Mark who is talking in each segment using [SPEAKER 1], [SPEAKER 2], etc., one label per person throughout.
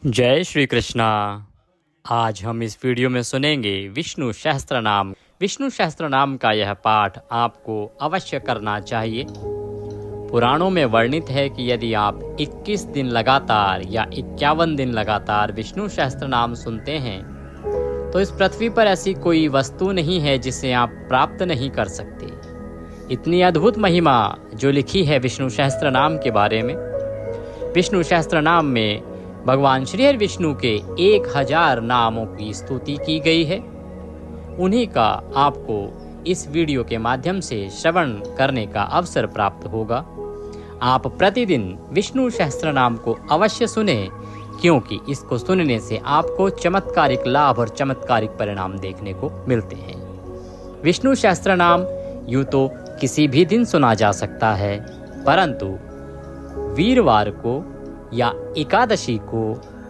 [SPEAKER 1] जय श्री कृष्णा। आज हम इस वीडियो में सुनेंगे विष्णु सहस्त्र नाम। विष्णु सहस्त्र नाम का यह पाठ आपको अवश्य करना चाहिए। पुराणों में वर्णित है कि यदि आप 21 दिन लगातार या 51 दिन लगातार विष्णु सहस्त्र नाम सुनते हैं तो इस पृथ्वी पर ऐसी कोई वस्तु नहीं है जिसे आप प्राप्त नहीं कर सकते। इतनी अद्भुत महिमा जो लिखी है विष्णु सहस्त्र नाम के बारे में। विष्णु सहस्त्र नाम में भगवान श्री हरि विष्णु के 1000 नामों की स्तुति की गई है। उन्हीं का आपको इस वीडियो के माध्यम से श्रवण करने का अवसर प्राप्त होगा। आप प्रतिदिन विष्णु सहस्त्र नाम को अवश्य सुने, क्योंकि इसको सुनने से आपको चमत्कारिक लाभ और चमत्कारिक परिणाम देखने को मिलते हैं। विष्णु सहस्त्र नाम यूँ तो किसी भी दिन सुना जा सकता है, परंतु वीरवार को या एकादशी को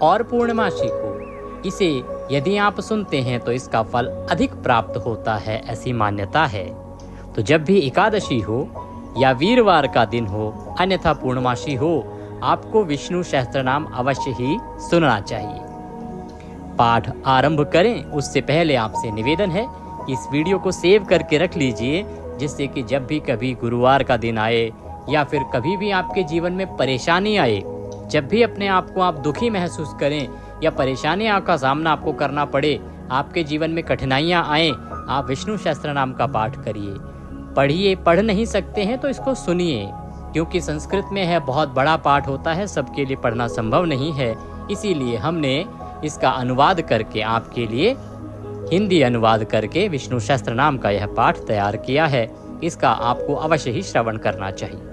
[SPEAKER 1] और पूर्णिमासी को इसे यदि आप सुनते हैं तो इसका फल अधिक प्राप्त होता है, ऐसी मान्यता है। तो जब भी एकादशी हो या वीरवार का दिन हो, अन्यथा पूर्णिमासी हो, आपको विष्णु सहस्त्र नाम अवश्य ही सुनना चाहिए। पाठ आरंभ करें उससे पहले आपसे निवेदन है कि इस वीडियो को सेव करके रख लीजिए, जिससे कि जब भी कभी गुरुवार का दिन आए या फिर कभी भी आपके जीवन में परेशानी आए, जब भी अपने आप को आप दुखी महसूस करें या परेशानियों का सामना आपको करना पड़े, आपके जीवन में कठिनाइयाँ आएँ, आप विष्णु सहस्त्र नाम का पाठ करिए। पढ़िए, पढ़ नहीं सकते हैं तो इसको सुनिए, क्योंकि संस्कृत में है बहुत बड़ा पाठ होता है, सबके लिए पढ़ना संभव नहीं है। इसीलिए हमने इसका अनुवाद करके आपके लिए हिंदी अनुवाद करके विष्णु सहस्त्र नाम का यह पाठ तैयार किया है। इसका आपको अवश्य ही श्रवण करना चाहिए।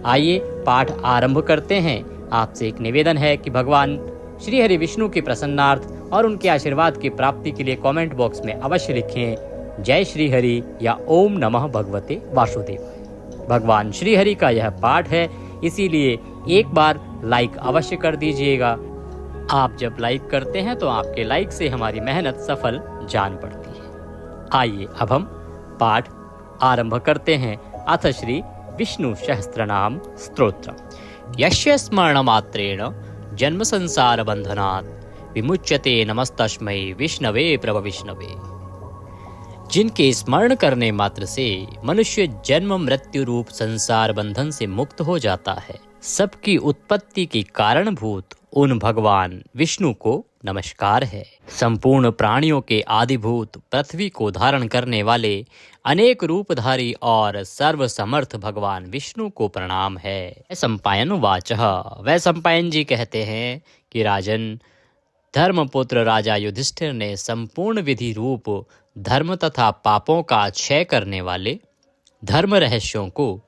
[SPEAKER 1] आइए पाठ आरंभ करते हैं। आपसे एक निवेदन है कि भगवान श्री हरि विष्णु के प्रसन्नार्थ और उनके आशीर्वाद की प्राप्ति के लिए कमेंट बॉक्स में अवश्य लिखें जय श्री हरि या ओम नमः भगवते वासुदेवाय। भगवान श्री हरि का यह पाठ है, इसीलिए एक बार लाइक अवश्य कर दीजिएगा। आप जब लाइक करते हैं तो आपके लाइक से हमारी मेहनत सफल जान पड़ती है। आइए अब हम पाठ आरंभ करते हैं। अथ श्री विष्णु सहस्त्रनाम स्तोत्रम। यस्य स्मरणमात्रेण जन्म संसार बंधनात् विमुच्यते नमस्तस्मै विष्णवे प्रभ विष्णवे। जिनके स्मरण करने मात्र से मनुष्य जन्म मृत्यु रूप संसार बंधन से मुक्त हो जाता है, सबकी उत्पत्ति के कारणभूत उन भगवान विष्णु को नमस्कार है। संपूर्ण प्राणियों के आदिभूत पृथ्वी को धारण करने वाले अनेक रूपधारी और सर्वसमर्थ भगवान विष्णु को प्रणाम है। सम्पायन वाचः। वह सम्पायन जी कहते हैं कि राजन, धर्मपुत्र राजा युधिष्ठिर ने संपूर्ण विधि रूप धर्म तथा पापों का क्षय करने वाले धर्म रहस्यों को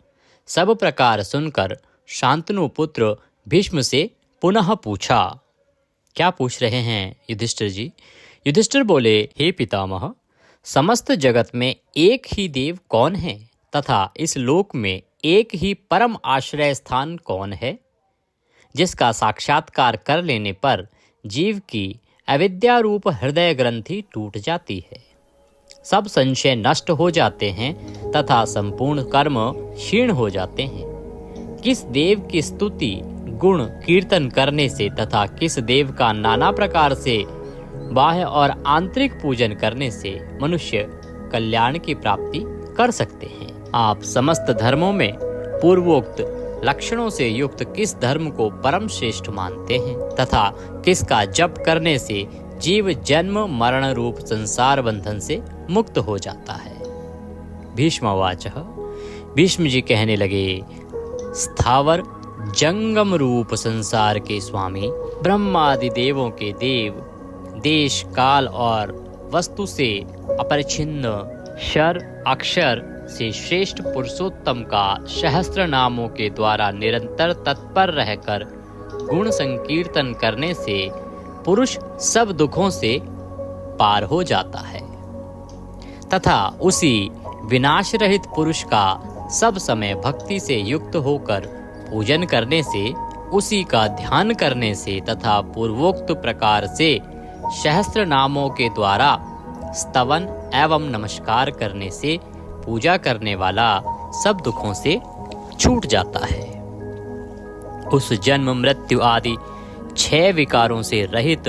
[SPEAKER 1] सब प्रकार सुनकर शांतनु पुत्र भीष्म से पुनः पूछा। क्या पूछ रहे हैं युधिष्ठिर जी? युधिष्ठिर बोले, हे पितामह, समस्त जगत में एक ही देव कौन है तथा इस लोक में एक ही परम आश्रय स्थान कौन है, जिसका साक्षात्कार कर लेने पर जीव की अविद्या रूप हृदय ग्रंथि टूट जाती है, सब संशय नष्ट हो जाते हैं तथा संपूर्ण कर्म क्षीण हो जाते हैं। किस देव की स्तुति गुण कीर्तन करने से तथा किस देव का नाना प्रकार से बाह्य और आंतरिक पूजन करने से मनुष्य कल्याण की प्राप्ति कर सकते हैं। आप समस्त धर्मों में पूर्वोक्त लक्षणों से युक्त किस धर्म को परम श्रेष्ठ मानते हैं तथा किसका जप करने से जीव जन्म मरण रूप संसार बंधन से मुक्त हो जाता है। भीष्मवाचः। भीष्म जी कहने लगे, स्थावर जंगम रूप संसार के स्वामी ब्रह्मादि देवों के देव, देश काल और वस्तु से अपरिच्छिन्न क्षर अक्षर से श्रेष्ठ पुरुषोत्तम का सहस्त्र नामों के द्वारा निरंतर तत्पर रहकर गुण संकीर्तन करने से पुरुष सब दुखों से पार हो जाता है तथा उसी विनाश रहित पुरुष का सब समय भक्ति से युक्त होकर पूजन करने से, उसी का ध्यान करने से तथा पूर्वोक्त प्रकार से सहस्त्र नामों के द्वारा स्तवन एवं नमस्कार करने से पूजा करने वाला सब दुखों से छूट जाता है। उस जन्म मृत्यु आदि 6 विकारों से रहित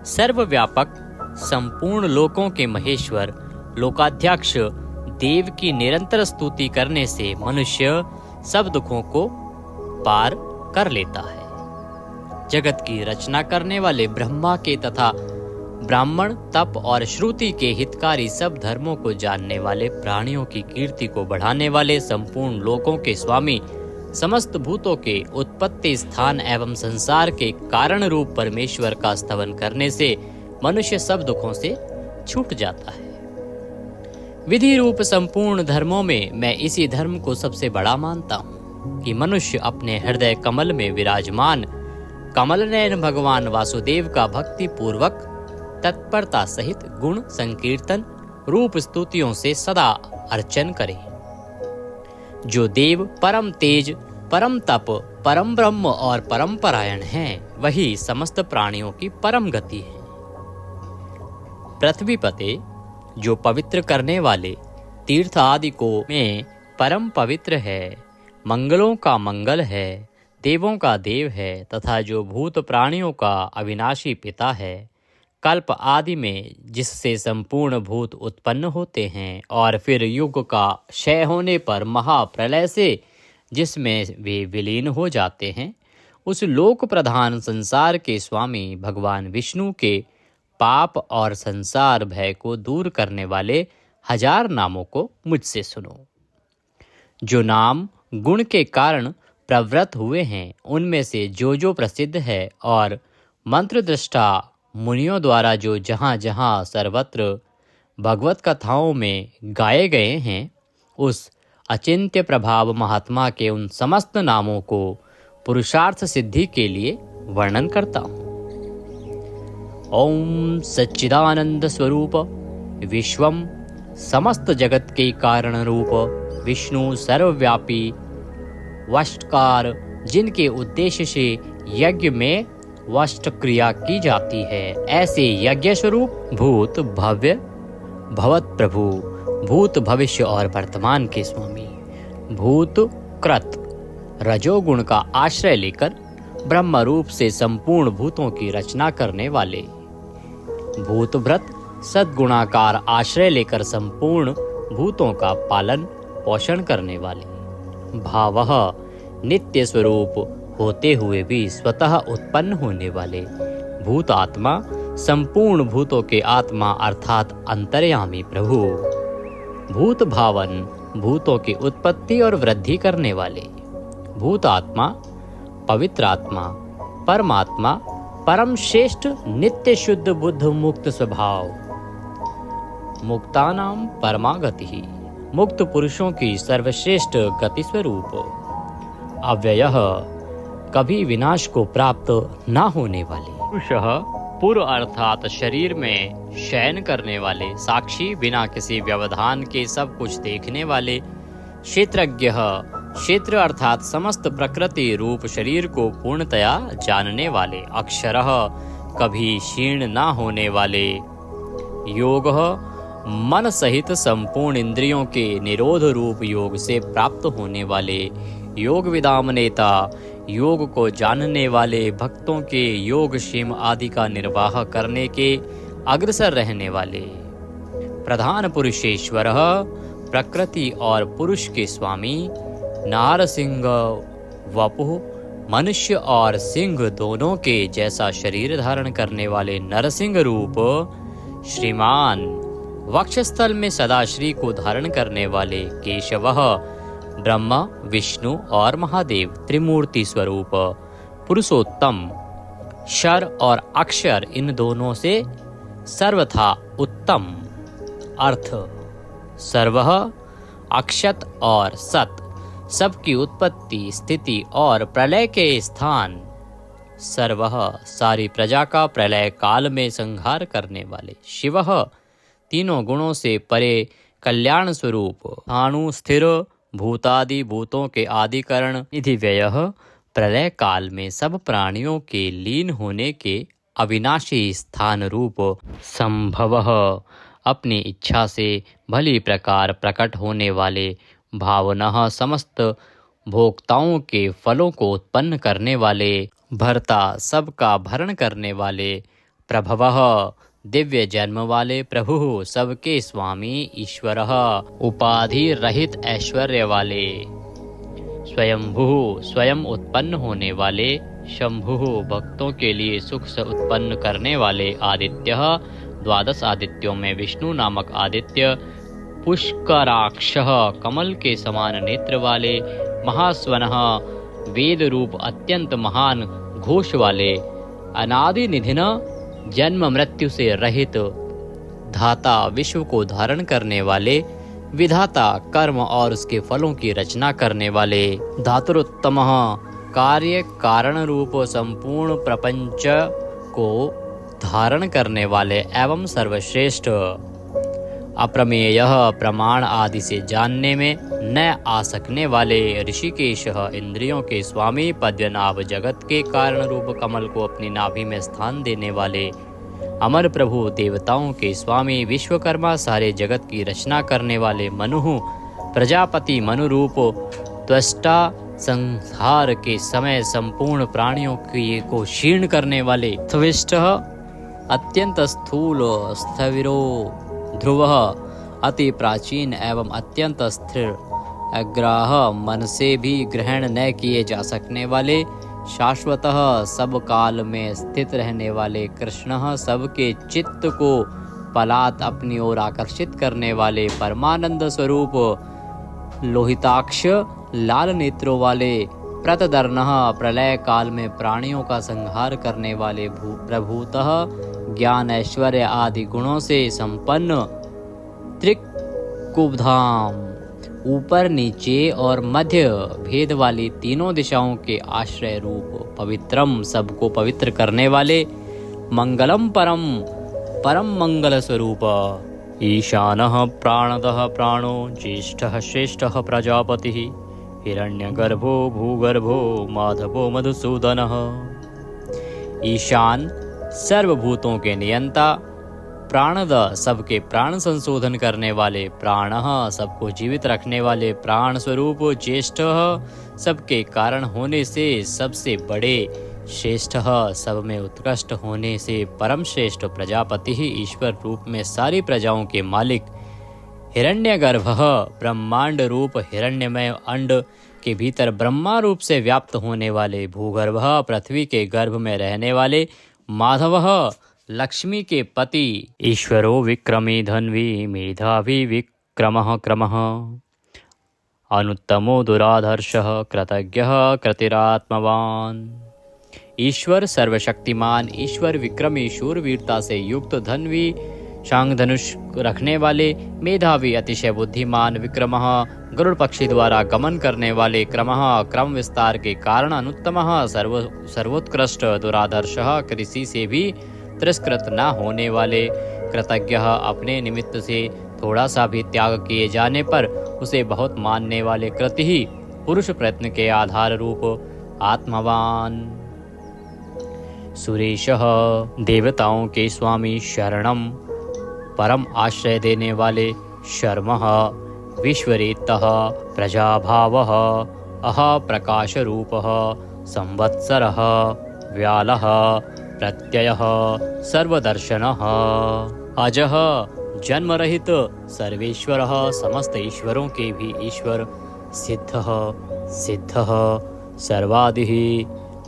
[SPEAKER 1] सर्वव्यापक संपूर्ण लोकों के महेश्वर लोकाध्यक्ष देव की निरंतर स्तुति करने से मनुष्य सब दुखों को पार कर लेता है। जगत की रचना करने वाले ब्रह्मा के तथा ब्राह्मण, तप और श्रुति के हितकारी सब धर्मों को जानने वाले, प्राणियों की कीर्ति को बढ़ाने वाले, संपूर्ण लोकों के स्वामी, समस्त भूतों के उत्पत्ति स्थान एवं संसार के कारण रूप परमेश्वर का स्तवन करने से मनुष्य सब दुखों से छूट जाता है। विधि रूप संपूर्ण धर्मों में मैं इसी धर्म को सबसे बड़ा मानता हूँ कि मनुष्य अपने हृदय कमल में विराजमान कमल नयन भगवान वासुदेव का भक्ति पूर्वक तत्परता सहित गुण संकीर्तन रूप स्तुतियों से सदा अर्चन करे। जो देव परम तेज, परम तप, परम ब्रह्म और परम परायण हैं, वही समस्त प्राणियों की परम गति है। पृथ्वीपते, जो पवित्र करने वाले तीर्थ आदि को में परम पवित्र है, मंगलों का मंगल है, देवों का देव है तथा जो भूत प्राणियों का अविनाशी पिता है, कल्प आदि में जिससे संपूर्ण भूत उत्पन्न होते हैं और फिर युग का क्षय होने पर महाप्रलय से जिसमें वे विलीन हो जाते हैं, उस लोक प्रधान संसार के स्वामी भगवान विष्णु के पाप और संसार भय को दूर करने वाले 1000 नामों को मुझसे सुनो। जो नाम गुण के कारण प्रवृत्त हुए हैं, उनमें से जो प्रसिद्ध है और मंत्र दृष्टा मुनियों द्वारा जो जहाँ जहाँ सर्वत्र भगवत कथाओं में गाए गए हैं, उस अचिंत्य प्रभाव महात्मा के उन समस्त नामों को पुरुषार्थ सिद्धि के लिए वर्णन करता हूँ। ओम सच्चिदानंद स्वरूप विश्वम, समस्त जगत के कारण रूप विष्णु सर्वव्यापी वष्टकार, जिनके उद्देश्य से यज्ञ में वष्ट क्रिया की जाती है, ऐसे यज्ञ स्वरूप भूत भव्य भवत प्रभु, भूत भविष्य और वर्तमान के स्वामी, भूत कृत रजोगुण का आश्रय लेकर ब्रह्म रूप से संपूर्ण भूतों की रचना करने वाले, भूत व्रत सद्गुणाकार आश्रय लेकर संपूर्ण भूतों का पालन पोषण करने वाले, भावः नित्य स्वरूप होते हुए भी स्वतः उत्पन्न होने वाले, भूत आत्मा संपूर्ण भूतों के आत्मा अर्थात अंतर्यामी प्रभु, भूत भावन भूतों की उत्पत्ति और वृद्धि करने वाले, भूत आत्मा पवित्र आत्मा परमात्मा परम श्रेष्ठ नित्य शुद्ध बुद्ध मुक्त स्वभाव, मुक्तानाम परमा गति, मुक्त पुरुषों की सर्वश्रेष्ठ गति स्वरूप, अव्ययः कभी विनाश को प्राप्त न होने वाले, पुरुषः पूर्व अर्थात शरीर में शयन करने वाले, साक्षी बिना किसी व्यवधान के सब कुछ देखने वाले, क्षेत्रज्ञः क्षेत्र अर्थात समस्त प्रकृति रूप शरीर को पूर्णतया जानने वाले, अक्षरः कभी क्षीण न होने वाले, योगः मन सहित संपूर्ण इंद्रियों के निरोध रूप योग से प्राप्त होने वाले, योग विदाम नेता योग को जानने वाले, भक्तों के योग क्षेम आदि का निर्वाह करने के अग्रसर रहने वाले, प्रधान पुरुषेश्वरः प्रकृति और पुरुष के स्वामी, नारसिंह वपुः मनुष्य और सिंह दोनों के जैसा शरीर धारण करने वाले नरसिंह रूप, श्रीमान वक्षस्थल में सदाश्री को धारण करने वाले, केशवः ब्रह्मा विष्णु और महादेव त्रिमूर्ति स्वरूप, पुरुषोत्तम शर और अक्षर इन दोनों से सर्वथा उत्तम, अर्थ सर्वः अक्षत और सत सबकी उत्पत्ति स्थिति और प्रलय के स्थान, सर्वः सारी प्रजा का प्रलय काल में संहार करने वाले, शिवः तीनों गुणों से परे कल्याण स्वरूप, अणु स्थिर भूतादि भूतों के आदिकरण, निधि व्ययः प्रलय काल में सब प्राणियों के लीन होने के अविनाशी स्थान रूप, संभवः अपनी इच्छा से भली प्रकार प्रकट होने वाले, भावनः समस्त भोक्ताओं के फलों को उत्पन्न करने वाले, भरता सबका भरण करने वाले, प्रभवः दिव्य जन्म वाले, प्रभु सबके स्वामी, ईश्वरः उपाधि रहित ऐश्वर्य वाले, स्वयंभू स्वयं उत्पन्न होने वाले, शंभु भक्तों के लिए सुख से उत्पन्न करने वाले, आदित्य द्वादश आदित्यों में विष्णु नामक आदित्य, पुष्कराक्षः कमल के समान नेत्र वाले, महास्वनः वेद रूप अत्यंत महान घोष वाले, अनादि निधिना जन्म मृत्यु से रहित, धाता विश्व को धारण करने वाले, विधाता कर्म और उसके फलों की रचना करने वाले, धातुरुत्तमः कार्य कारण रूप संपूर्ण प्रपंच को धारण करने वाले एवं सर्वश्रेष्ठ, अप्रमेय प्रमाण आदि से जानने में न आ सकने वाले, ऋषिकेश इंद्रियों के स्वामी, पद्मनाभ जगत के कारण रूप कमल को अपनी नाभि में स्थान देने वाले, अमर प्रभु देवताओं के स्वामी, विश्वकर्मा सारे जगत की रचना करने वाले, मनु प्रजापति मनु रूप त्वष्टा, संहार के समय संपूर्ण प्राणियों को क्षीण करने वाले, त्विष्ट अत्यंत स्थूल, स्थविरो ध्रुवः अति प्राचीन एवं अत्यंत स्थिर, अग्राह मन से भी ग्रहण न किए जा सकने वाले, शाश्वतः सब काल में स्थित रहने वाले, कृष्णः सबके चित्त को पलात अपनी ओर आकर्षित करने वाले, परमानंद स्वरूप, लोहिताक्ष लाल नेत्रों वाले, प्रतदर्णः प्रलय काल में प्राणियों का संहार करने वाले, प्रभुतः ज्ञान ऐश्वर्य आदि गुणों से संपन्न, त्रिकुबधाम ऊपर नीचे और मध्य भेद वाली तीनों दिशाओं के आश्रय रूप, पवित्रम सबको पवित्र करने वाले, मंगलम परम परम मंगल स्वरूप, ईशानः प्राणदः प्राणो, ज्येष्ठः श्रेष्ठः प्रजापतिः, हिरण्यगर्भो भूगर्भो माधवो मधुसूदनः, ईशान सर्वभूतों के नियंता, प्राणद सबके प्राण संशोधन करने वाले, प्राणः सबको जीवित रखने वाले, प्राण स्वरूप, ज्येष्ठः सबके कारण होने से सबसे बड़े, श्रेष्ठः सब में उत्कृष्ट होने से परम श्रेष्ठ, प्रजापति ईश्वर रूप में सारी प्रजाओं के मालिक, हिरण्यगर्भः ब्रह्मांड रूप हिरण्यमय अंड के भीतर ब्रह्मा रूप से व्याप्त होने वाले, भूगर्भः पृथ्वी के गर्भ में रहने वाले, माधवः लक्ष्मी के पति, ईश्वरो विक्रमी धन्वी मेधावी विक्रमः क्रमः, अनुत्तमो दुराधर्षः कृतज्ञः कृतिरात्मवान, ईश्वर सर्वशक्तिमान, ईश्वर विक्रमी शूरवीरता से युक्त, धन्वी शांग धनुष रखने वाले, मेधावी अतिशय बुद्धिमान, विक्रमः गरुड़ पक्षी द्वारा गमन करने वाले, क्रमः क्रम विस्तार के कारण, अनुत्तमः सर्वोत्कृष्ट, दुरादर्शः किसी से भी तिरस्कृत न होने वाले, कृतज्ञ अपने निमित्त से थोड़ा सा भी त्याग किए जाने पर उसे बहुत मानने वाले, कृति ही पुरुष प्रयत्न के आधार रूप, आत्मवान, सुरेशः देवताओं के स्वामी, शरणम परम आश्रय देने वाले, शर्मः विश्वरेतः प्रजाभावः, अह प्रकाश रूपः, संवत्सरः व्यालः प्रत्ययः सर्वदर्शनः, अजः जन्मरहित सर्वेश्वरः समस्त ईश्वरों के भी ईश्वर, सिद्धः सिद्धः सर्वादिः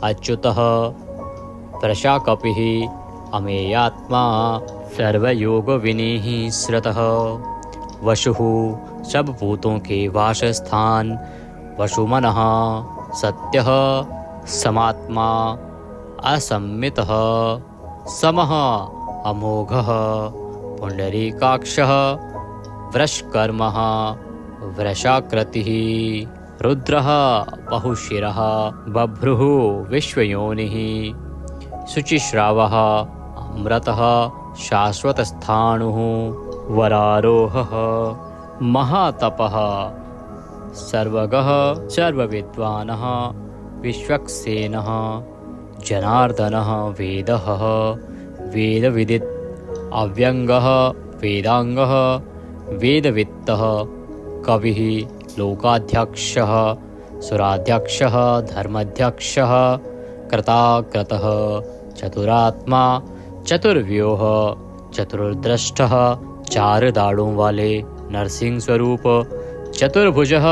[SPEAKER 1] अच्युतः प्रशाकपिः अमेयात्मा सर्वयोग विनीः श्रुतः, वसुः सब भूतों के वासस्थान, वसुमनः सत्यः समात्मा, असम्मितः समः अमोघः, पुंडरीकाक्षः वृषकर्मः वृषाकृतिः, रुद्रः बहुशिरः बभ्रुः विश्वयोनिः, शुचिश्रावः अमृतः शाश्वतस्थाणुः, वरारोहः महातपः सर्वगः सर्वविद्वानः, विश्वक्सेनः जनार्दनः वेदः वेदविदित्, अव्यंगः वेदांगः वेदवित्तः, कविः लोकाध्यक्षः सुराध्यक्षः धर्माध्यक्षः, कृताकृतः चतुरात्मा चतुर्व्यूह चतुर्दृष्टः चार दाढ़ों वाले नरसिंह स्वरूप चतुर्भुजः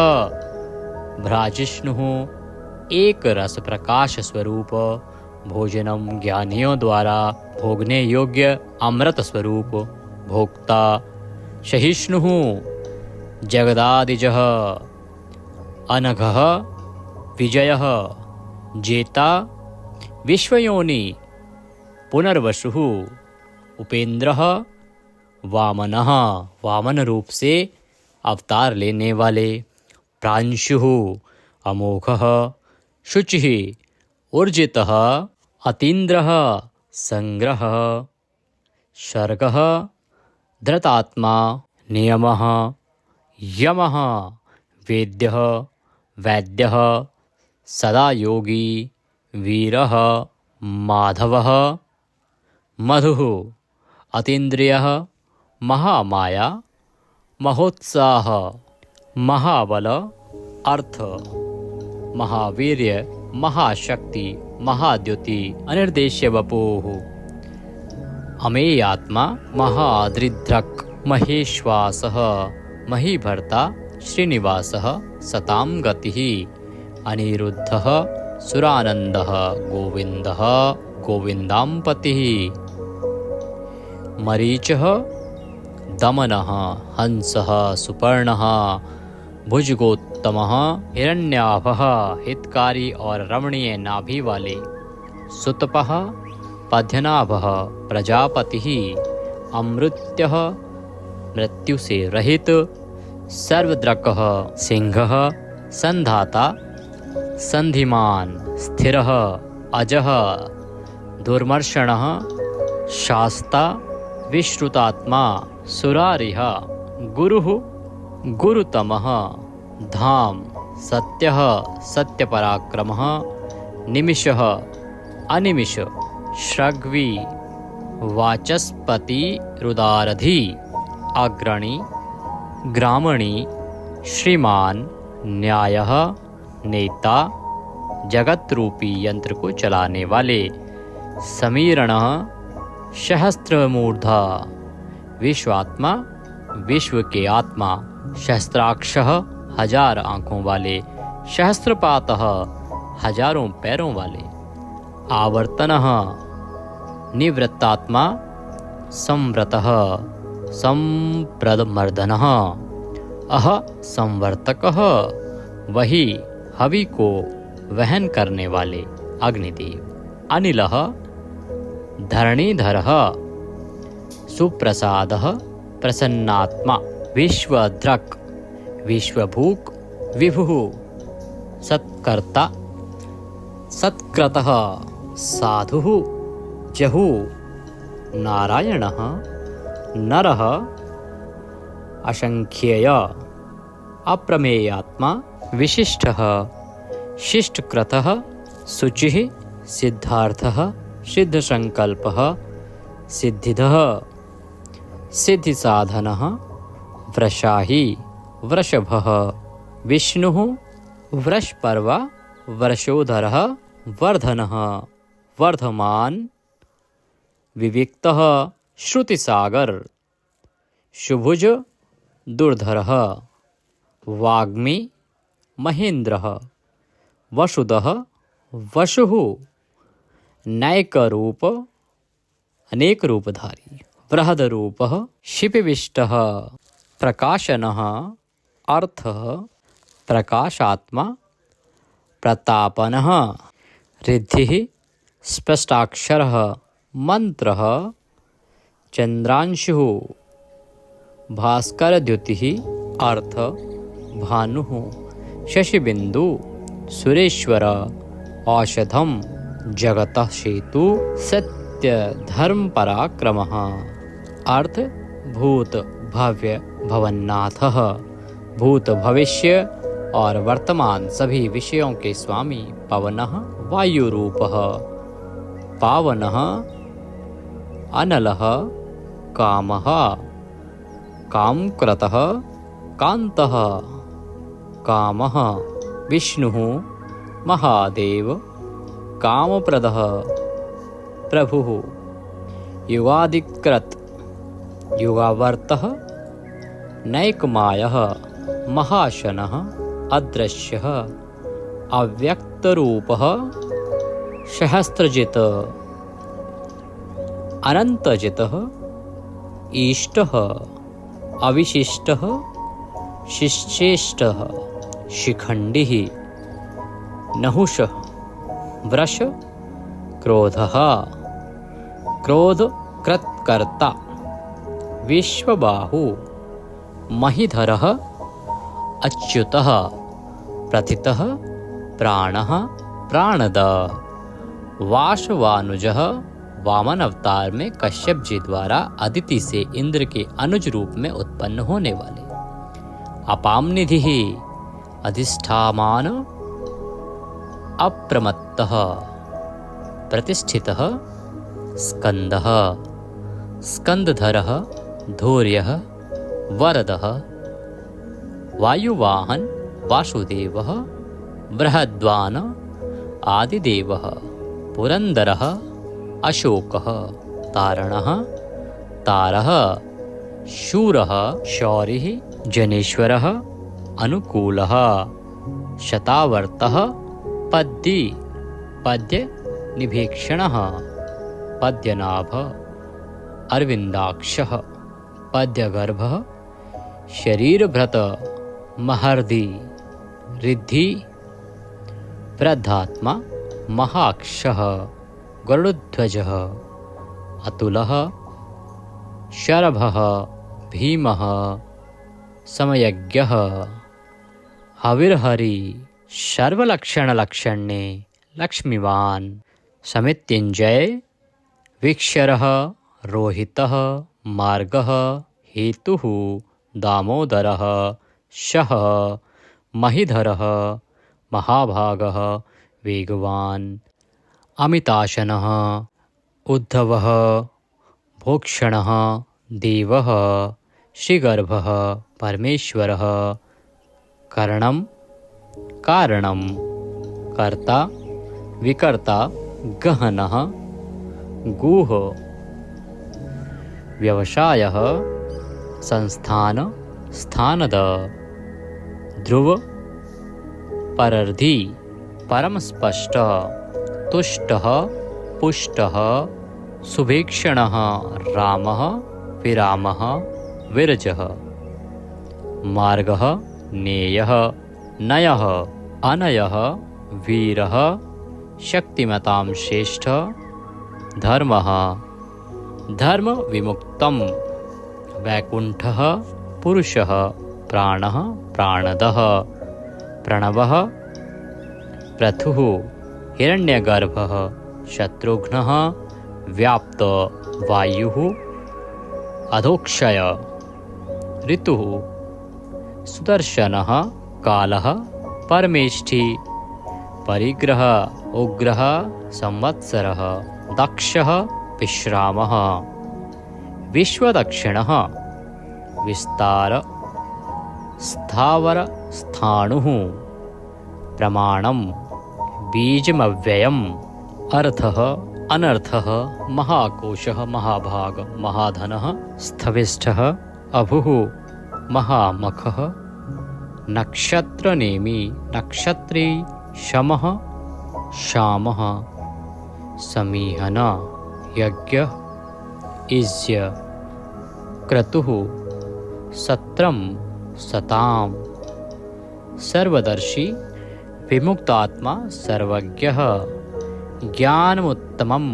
[SPEAKER 1] भ्राजिष्णुः एक रस प्रकाश स्वरूप भोजनम ज्ञानियों द्वारा भोगने योग्य अमृत स्वरूप भोक्ता सहिष्णुः जगदादिजः अनघः विजयः जेता विश्वयोनि पुनर्वसुः उपेंद्रः वामनः वामन रूप से अवतार लेने वाले प्रांशुः अमोघः शुचिः ऊर्जितः अतीन्द्रः संग्रह सर्गः धृतात्मा नियमः यमः वेद्यः वैद्यः सदा योगी वीरः माधवः मधुः अतीन्द्रियः महामाया महोत्साह महाबल अर्थ महावीर्य महाशक्ति महाद्युति अनिर्देश्य वपुः अमेयात्मा महादृढ्रक् महेश्वासः महीभर्ता श्रीनिवासः सतां गतिः अनिरुद्धः सुरानन्दः गोविन्दः गोविन्दाम्पतिः मरीचः दमनः हंसः सुपर्णः भुजगोत्तमः हिरण्याभः हितकारी और रमणीय नाभि वाले सुतपः पद्यनाभः प्रजापतिः अमृत्यः मृत्यु से रहित सर्वद्रकः सिंहः संधाता संधिमान स्थिरः अजः दुर्मर्षणः शास्ता विश्रुतात्मा सुरारिः गुरुः गुरुतमः धाम सत्यः सत्यपराक्रमः निमिषः अनिमिष श्रग्वी वाचस्पति रुदारधि अग्रणी ग्रामणी श्रीमान न्यायः नेता जगत रूपी यंत्र को चलाने वाले समीरणः सहस्त्रमूर्धा विश्वात्मा विश्व के आत्मा सहस्त्राक्षः हजार आँखों वाले सहस्त्रपातः हजारों पैरों वाले आवर्तनः निवृत्तात्मा संव्रतः संप्रदमर्दनः अह संवर्तकः वही हवि को वहन करने वाले अग्निदेव अनिलः धरणीधरः सुप्रसादः प्रसन्नात्मा विश्वद्रक् विश्वभूक् विभुः सत्कर्ता सत्कृतः साधुः जहु नारायणः नरः असंख्येय अप्रमेयात्मा विशिष्टः शिष्टकृतः शुचिः सिद्धार्थः सिद्धसंकल्पः सिद्धिदः सिद्धिसाधनः वृषाही वृषभः विष्णुः वृषपर्वा वर्षोधरः वर्धनः वर्धमान विविक्तः श्रुतिसागर शुभुज दुर्धरः वाग्मी महेन्द्रः वसुदः वसुः नैकरूप अनेक रूपधारी बृहदरूपः शिपिविष्टः प्रकाशनः अर्थः प्रकाशात्मा प्रतापनः रिद्धिः स्पष्टाक्षरः मंत्रः चंद्रांशुः भास्करद्युतिः अर्थ भानुः शशिबिंदु सुरेश्वर औषधम जगतः सेतु सत्य धर्म पराक्रमः अर्थ भूत भव्य भवन्नाथः भूत भविष्य और वर्तमान सभी विषयों के स्वामी पवनः वायुरूपः पावनः अनलः कामः कामकृतः कान्तः कामः विष्णुः महादेव कामप्रदः प्रभुः युगादिकृत युगावर्तः नैकमायः महाशनः अदृश्यः अव्यक्तरूपः सहस्रजित् अनन्तजितः ईष्टः अविशिष्टः शिश्चेष्टः शिखण्डिः नहुषः वृष क्रोधः क्रोधकृत्कर्ता विश्वबाहु महीधरः अच्युतः प्रथितः प्राणः प्राणद वासवानुजः वामन अवतार में कश्यप जी द्वारा अदिति से इंद्र के अनुज रूप में उत्पन्न होने वाले अपाम निधि अधिष्ठामान अप्रमत्तः प्रतिष्ठितः स्कंदः स्कंदधरः धैर्यः वरदः वायुवाहन वासुदेवः बृहद्वान आदिदेवः पुरंदरः अशोकः तारणः तारः शूरः शौरिः जनेश्वरः अनुकूलः शतावर्तः पद्दी पद्य निभीक्षणः पद्यनाभ अरविंदाक्षः पद्यगर्भः शरीरभृत महर्दि रिद्धि प्रधात्मा महाक्षः गरुडध्वजः अतुलः शरभः भीमः समयज्ञः हविर्हरि सर्वलक्षणलक्षण्ये लक्ष्मीवान् समित्युञ्जय विक्षरः रोहितः मार्गः हेतुः दामोदरः शः महीधरः महाभागः वेगवान् अमिताशनः उद्धवः भोक्षणः देवः श्रीगर्भः परमेश्वरः करणं कारणं कर्ता विकर्ता गहनः गुह व्यवसायः संस्थान स्थानद ध्रुव परर्धि परम स्पष्ट तुष्टः पुष्टः सुभीक्षणः रामः विरामः विरजः मार्गः नेयः नयः अनयः वीरः शक्तिमतां श्रेष्ठ धर्मः धर्म विमुक्तं वैकुंठः पुरुषः प्राणः प्राणदः प्रणवः प्रथुः हिरण्यगर्भः शत्रुघ्नः व्याप्त वायुः अधोक्षय ऋतुः सुदर्शनः कालः परमेष्ठी परिग्रह उग्रः संवत्सरः दक्षः विश्रामः विश्वदक्षिणः विस्तार स्थावर स्थाणुः प्रमाणं बीजमव्ययम् अर्थः अनर्थः महाकोशः महाभाग महाधनः स्थविष्ठः अभुः महामखः नक्षत्रनेमि नक्षत्री शमः शामः समीहन यज्ञ इज्य क्रतुः सत्रम सताम सर्वदर्शी विमुक्तात्मा सर्वज्ञः ज्ञानमुत्तमं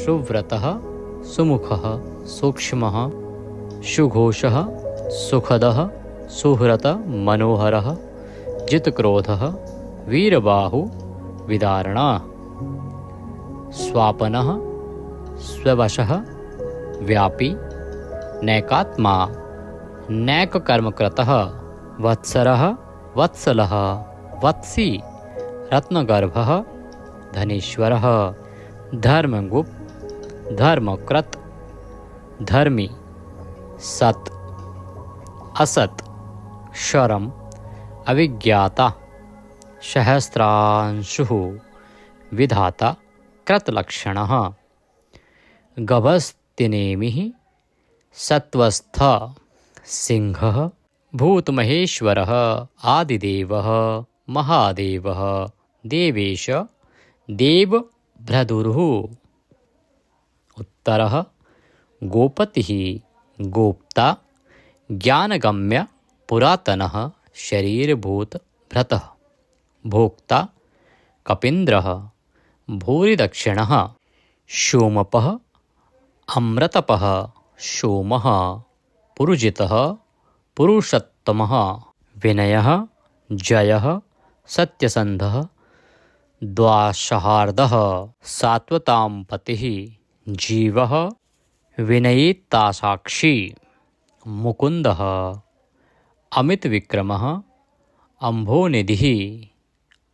[SPEAKER 1] सुव्रतः सुमुखः सूक्ष्मः सुघोषः सुखदः सुहृत मनोहरः जितक्रोधः वीरबाहु विदारणः स्वापनः स्ववशः व्यापी नैकात्मा नैककर्मकृतः वत्सरः वत्सलः वत्सी रत्नगर्भः धनेश्वरः धर्मगुप्त धर्मकृत धर्मी सत असत शरम अविज्ञाता सहस्रांशुः विधाता कृतलक्षणः गभस्तिनेमिः सत्वस्थ सिंहः भूतमहेश्वरः आदिदेवः महादेवः देवेश देवभ्रदुरुः उत्तरः गोपतिः गोप्ता ज्ञानगम्य पुरातनः शरीरभूतभृतः भोक्ता कपीन्द्रः भूरिदक्षिणः सोमपः अमृतपः सोमः पुरुजितः पुरुषोत्तमः विनयः जयः सत्यसन्धः द्वाशहार्दः सात्वतां पतिः जीवः विनयितासाक्षी मुकुन्दः अमितविक्रमः अम्भोनिधिः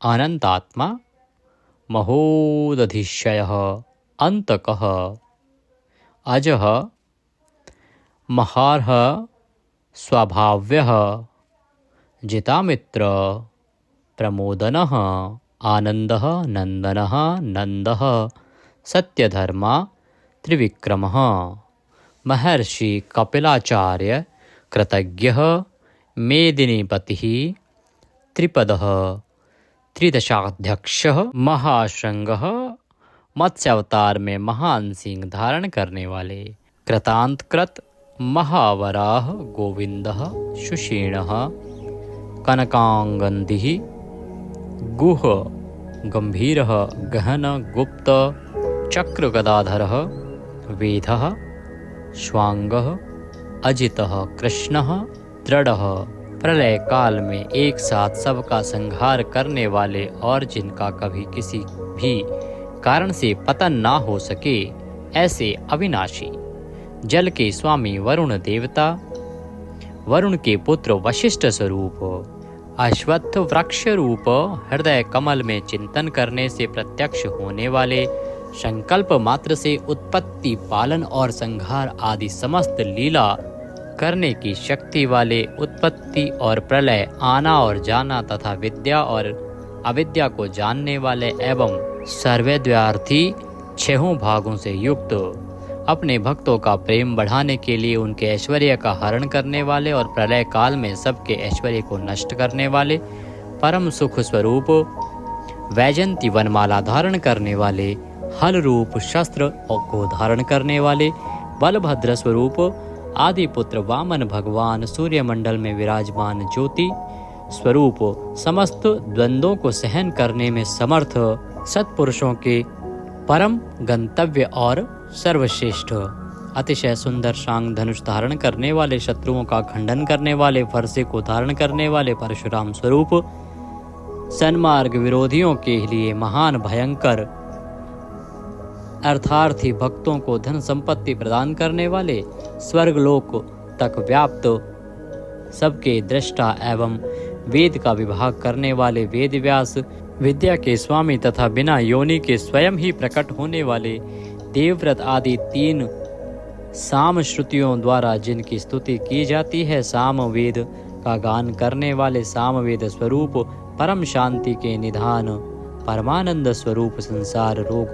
[SPEAKER 1] अनन्तात्मा महोदधिशयः अन्तकः अजः महार्ह स्वभाव्यः जितामित्र प्रमोदनः आनन्दः नन्दनः नन्दः सत्यधर्मा त्रिविक्रमः महर्षि कपिलाचार्य कृतज्ञः मेदिनीपतिः त्रिपदः त्रिदशाध्यक्षः महाशृंगः मत्स्यावतार में महान सिंह धारण करने वाले कृतांतकृत महावराह गोविंदः सुषीणः कनकांगन्धिः गुह गंभीरः गहन गुप्त चक्रगदाधरः वेदः स्वांगः अजितः कृष्णः दृढ़ः प्रलय काल में एक साथ सबका संहार करने वाले और जिनका कभी किसी भी कारण से पतन ना हो सके ऐसे अविनाशी जल के स्वामी वरुण देवता वरुण के पुत्र वशिष्ठ स्वरूप अश्वत्थ वृक्ष रूप हृदय कमल में चिंतन करने से प्रत्यक्ष होने वाले संकल्प मात्र से उत्पत्ति पालन और संहार आदि समस्त लीला करने की शक्ति वाले उत्पत्ति और प्रलय आना और जाना तथा विद्या और अविद्या को जानने वाले एवं सर्वव्यार्थी छहों भागों से युक्त अपने भक्तों का प्रेम बढ़ाने के लिए उनके ऐश्वर्य का हरण करने वाले और प्रलय काल में सबके ऐश्वर्य को नष्ट करने वाले परम सुख स्वरूप वैजंती वनमाला धारण करने वाले हल रूप शस्त्र को धारण करने वाले बलभद्र स्वरूप आदि पुत्र वामन भगवान सूर्यमंडल में विराजमान ज्योति स्वरूप समस्त द्वंद्वों को सहन करने में समर्थ सत्पुरुषों के परम गंतव्य और सर्वश्रेष्ठ अतिशय सुंदर शांग धनुष धारण करने वाले शत्रुओं का खंडन करने वाले फरसे को धारण करने वाले परशुराम स्वरूप सन्मार्ग विरोधियों के लिए महान भयंकर अर्थार्थी भक्तों को धन संपत्ति प्रदान करने वाले स्वर्गलोक तक व्याप्त सबके दृष्टा एवं वेद का विभाग करने वाले वेद व्यास विद्या के स्वामी तथा बिना योनि के स्वयं ही प्रकट होने वाले देवव्रत आदि तीन साम श्रुतियों द्वारा जिनकी स्तुति की जाती है साम वेद का गान करने वाले साम वेद स्वरूप परम शांति के निधान परमानंद स्वरूप संसार रोग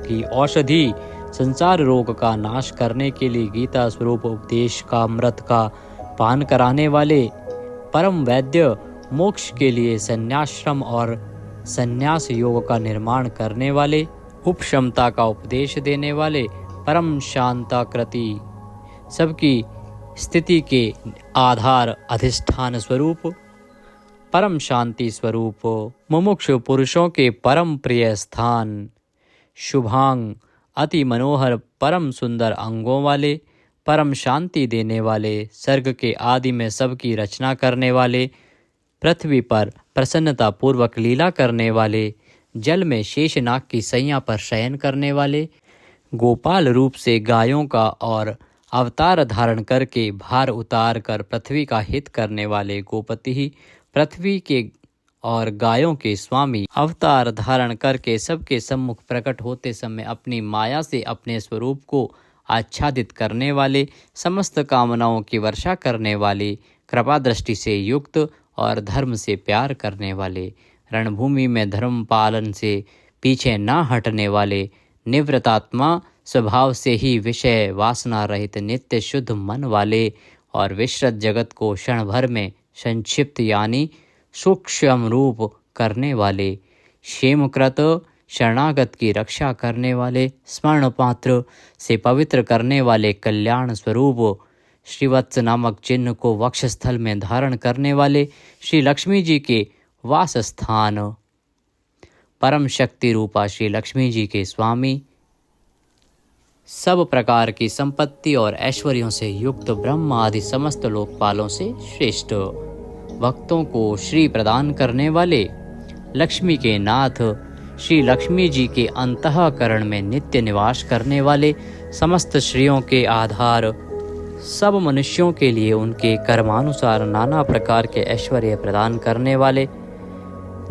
[SPEAKER 1] की औषधि संसार रोग का नाश करने के लिए गीता स्वरूप उपदेश का अमृत का पान कराने वाले परम वैद्य मोक्ष के लिए संन्याश्रम और संन्यास योग का निर्माण करने वाले उपशमता का उपदेश देने वाले परम शांताकृति सबकी स्थिति के आधार अधिष्ठान स्वरूप परम शांति स्वरूप मुमुक्षु पुरुषों के परम प्रिय स्थान शुभांग अति मनोहर परम सुंदर अंगों वाले परम शांति देने वाले सर्ग के आदि में सबकी रचना करने वाले पृथ्वी पर प्रसन्नता पूर्वक लीला करने वाले जल में शेषनाग की सैया पर शयन करने वाले गोपाल रूप से गायों का और अवतार धारण करके भार उतार कर पृथ्वी का हित करने वाले गोपति ही पृथ्वी के और गायों के स्वामी अवतार धारण करके सबके सम्मुख प्रकट होते समय अपनी माया से अपने स्वरूप को आच्छादित करने वाले समस्त कामनाओं की वर्षा करने वाले कृपा दृष्टि से युक्त और धर्म से प्यार करने वाले रणभूमि में धर्म पालन से पीछे न हटने वाले, निवृत्तात्मा स्वभाव से ही विषय वासना रहित, नित्य शुद्ध मन वाले और विश्रत जगत को क्षण भर में संक्षिप्त यानी सूक्ष्म रूप करने वाले, क्षेमकृत शरणागत की रक्षा करने वाले, स्मरण पात्र से पवित्र करने वाले, कल्याण स्वरूप श्रीवत्स नामक चिन्ह को वक्षस्थल में धारण करने वाले, श्री लक्ष्मी जी के वास स्थान, परम शक्ति रूपा श्री लक्ष्मी जी के स्वामी, सब प्रकार की संपत्ति और ऐश्वर्यों से युक्त ब्रह्म आदि समस्त लोकपालों से श्रेष्ठ, भक्तों को श्री प्रदान करने वाले, लक्ष्मी के नाथ श्री लक्ष्मी जी के अंतःकरण में नित्य निवास करने वाले, समस्त श्रियों के आधार, सब मनुष्यों के लिए उनके कर्मानुसार नाना प्रकार के ऐश्वर्य प्रदान करने वाले,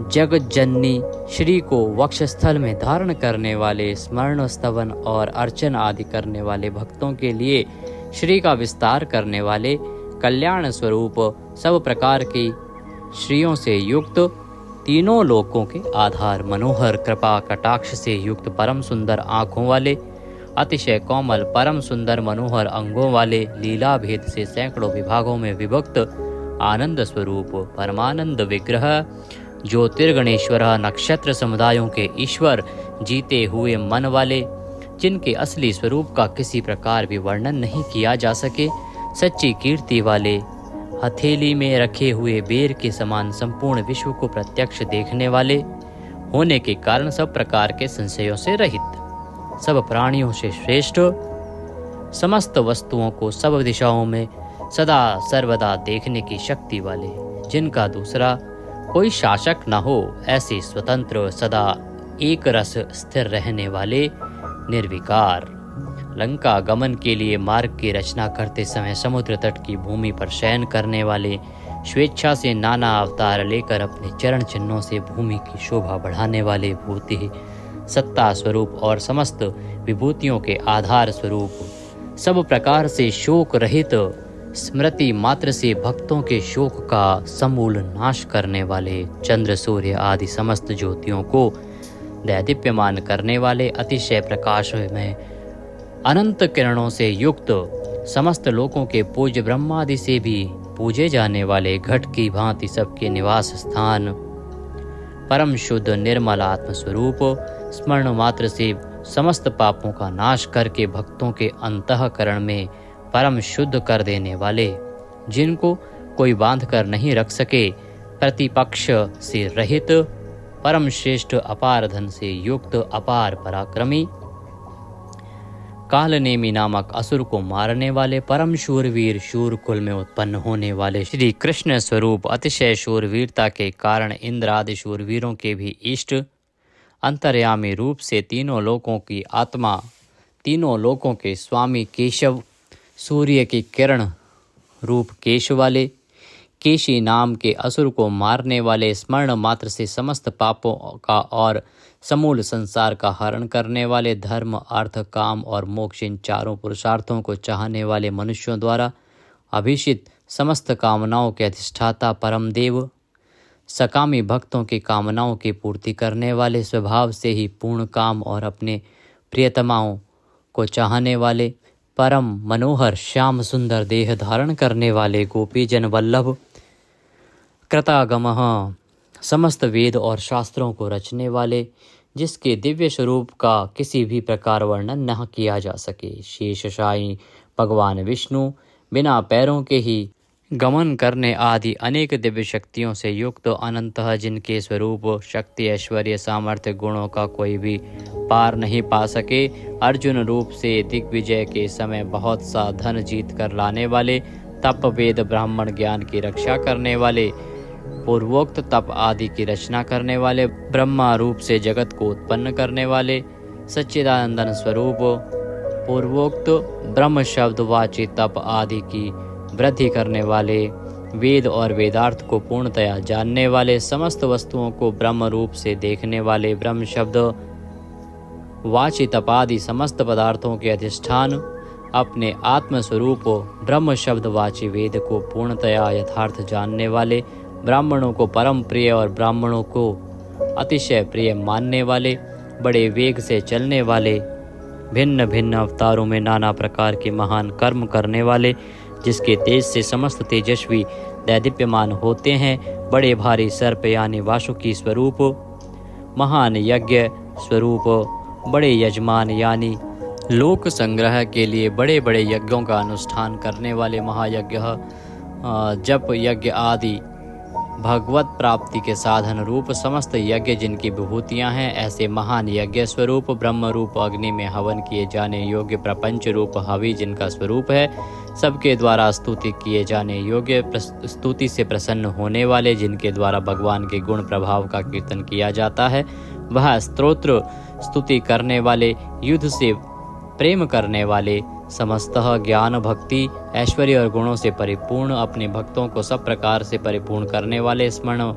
[SPEAKER 1] जगत जननी श्री को वक्षस्थल में धारण करने वाले, स्मरण स्तवन और अर्चन आदि करने वाले भक्तों के लिए श्री का विस्तार करने वाले, कल्याण स्वरूप सब प्रकार की श्रियों से युक्त, तीनों लोकों के आधार, मनोहर कृपा कटाक्ष से युक्त, परम सुंदर आँखों वाले, अतिशय कोमल परम सुंदर मनोहर अंगों वाले, लीला भेद से सैकड़ों विभागों में विभक्त, आनंद स्वरूप परमानंद विग्रह, ज्योतिर्गणेश्वर, नक्षत्र समुदायों के ईश्वर, जीते हुए मन वाले, जिनके असली स्वरूप का किसी प्रकार भी वर्णन नहीं किया जा सके, सच्ची कीर्ति वाले, हथेली में रखे हुए बेर के समान संपूर्ण विश्व को प्रत्यक्ष देखने वाले होने के कारण सब प्रकार के संशयों से रहित, सब प्राणियों से श्रेष्ठ, समस्त वस्तुओं को सब दिशाओं में सदा सर्वदा देखने की शक्ति वाले, जिनका दूसरा कोई शासक न हो, ऐसे स्वतंत्र सदा एक रस स्थिर रहने वाले, निर्विकार, लंका गमन के लिए मार्ग की रचना करते समय समुद्र तट की भूमि पर शयन करने वाले, स्वेच्छा से नाना अवतार लेकर अपने चरण चिन्हों से भूमि की शोभा बढ़ाने वाले, भूति सत्ता स्वरूप और समस्त विभूतियों के आधार स्वरूप, सब प्रकार से शोक रहित, स्मृति मात्र से भक्तों के शोक का समूल नाश करने वाले, चंद्र सूर्य आदि समस्त ज्योतियों को दैदीप्यमान करने वाले, अतिशय प्रकाश में अनंत किरणों से युक्त, समस्त लोकों के पूज्य ब्रह्मादि से भी पूजे जाने वाले, घट की भांति सबके निवास स्थान, परम शुद्ध निर्मल आत्म स्वरूप, स्मरण मात्र से समस्त पापों का नाश करके भक्तों के अंतःकरण में परम शुद्ध कर देने वाले, जिनको कोई बांध कर नहीं रख सके, प्रतिपक्ष से रहित, परम श्रेष्ठ अपार धन से युक्त, अपार पराक्रमी, कालनेमी नामक असुर को मारने वाले, परम शूरवीर, शूर कुल में उत्पन्न होने वाले, श्री कृष्ण स्वरूप, अतिशय शूरवीरता के कारण इंद्र आदि शूरवीरों के भी इष्ट, अंतर्यामी रूप से तीनों लोकों की आत्मा, तीनों लोकों के स्वामी केशव, सूर्य की किरण रूप केश वाले, केशी नाम के असुर को मारने वाले, स्मरण मात्र से समस्त पापों का और समूल संसार का हरण करने वाले, धर्म अर्थ काम और मोक्ष इन चारों पुरुषार्थों को चाहने वाले, मनुष्यों द्वारा अभिषित समस्त कामनाओं के अधिष्ठाता परम देव, सकामी भक्तों की कामनाओं की पूर्ति करने वाले, स्वभाव से ही पूर्ण काम और अपने प्रियतमाओं को चाहने वाले, परम मनोहर श्याम सुंदर देह धारण करने वाले, गोपी जन वल्लभ, कृतागमः, समस्त वेद और शास्त्रों को रचने वाले, जिसके दिव्य स्वरूप का किसी भी प्रकार वर्णन न किया जा सके, शेषशायी भगवान विष्णु, बिना पैरों के ही गमन करने आदि अनेक दिव्य शक्तियों से युक्त, अनंतः जिनके स्वरूप शक्ति ऐश्वर्य सामर्थ्य गुणों का कोई भी पार नहीं पा सके, अर्जुन रूप से दिग्विजय के समय बहुत सा धन जीत कर लाने वाले, तप वेद ब्राह्मण ज्ञान की रक्षा करने वाले, पूर्वोक्त तप आदि की रचना करने वाले, ब्रह्मा रूप से जगत को उत्पन्न करने वाले, सच्चिदानंदन स्वरूप, पूर्वोक्त ब्रह्म शब्द वाची तप आदि की वृद्धि करने वाले, वेद और वेदार्थ को पूर्णतया जानने वाले, समस्त वस्तुओं को ब्रह्म रूप से देखने वाले, ब्रह्म शब्द वाची तपादि समस्त पदार्थों के अधिष्ठान, अपने आत्म स्वरूप ब्रह्म शब्द वाची वेद को पूर्णतया यथार्थ जानने वाले, ब्राह्मणों को परम प्रिय और ब्राह्मणों को अतिशय प्रिय मानने वाले, बड़े वेग से चलने वाले, भिन्न भिन्न अवतारों में नाना प्रकार के महान कर्म करने वाले, जिसके तेज से समस्त तेजस्वी दैदीप्यमान होते हैं, बड़े भारी सर्प यानी वासुकी स्वरूप, महान यज्ञ स्वरूप, बड़े यजमान यानी लोक संग्रह के लिए बड़े बड़े यज्ञों का अनुष्ठान करने वाले, महायज्ञ, जप यज्ञ आदि भगवत प्राप्ति के साधन रूप समस्त यज्ञ जिनकी विभूतियां हैं, ऐसे महान यज्ञ स्वरूप ब्रह्म रूप अग्नि में हवन किए जाने योग्य प्रपंच रूप हवि जिनका स्वरूप है, सबके द्वारा स्तुति किए जाने योग्य, स्तुति से प्रसन्न होने वाले, जिनके द्वारा भगवान के गुण प्रभाव का कीर्तन किया जाता है, वह स्तोत्र स्तुति करने वाले, युद्ध से प्रेम करने वाले, समस्तः ज्ञान भक्ति ऐश्वर्य और गुणों से परिपूर्ण, अपने भक्तों को सब प्रकार से परिपूर्ण करने वाले, स्मरण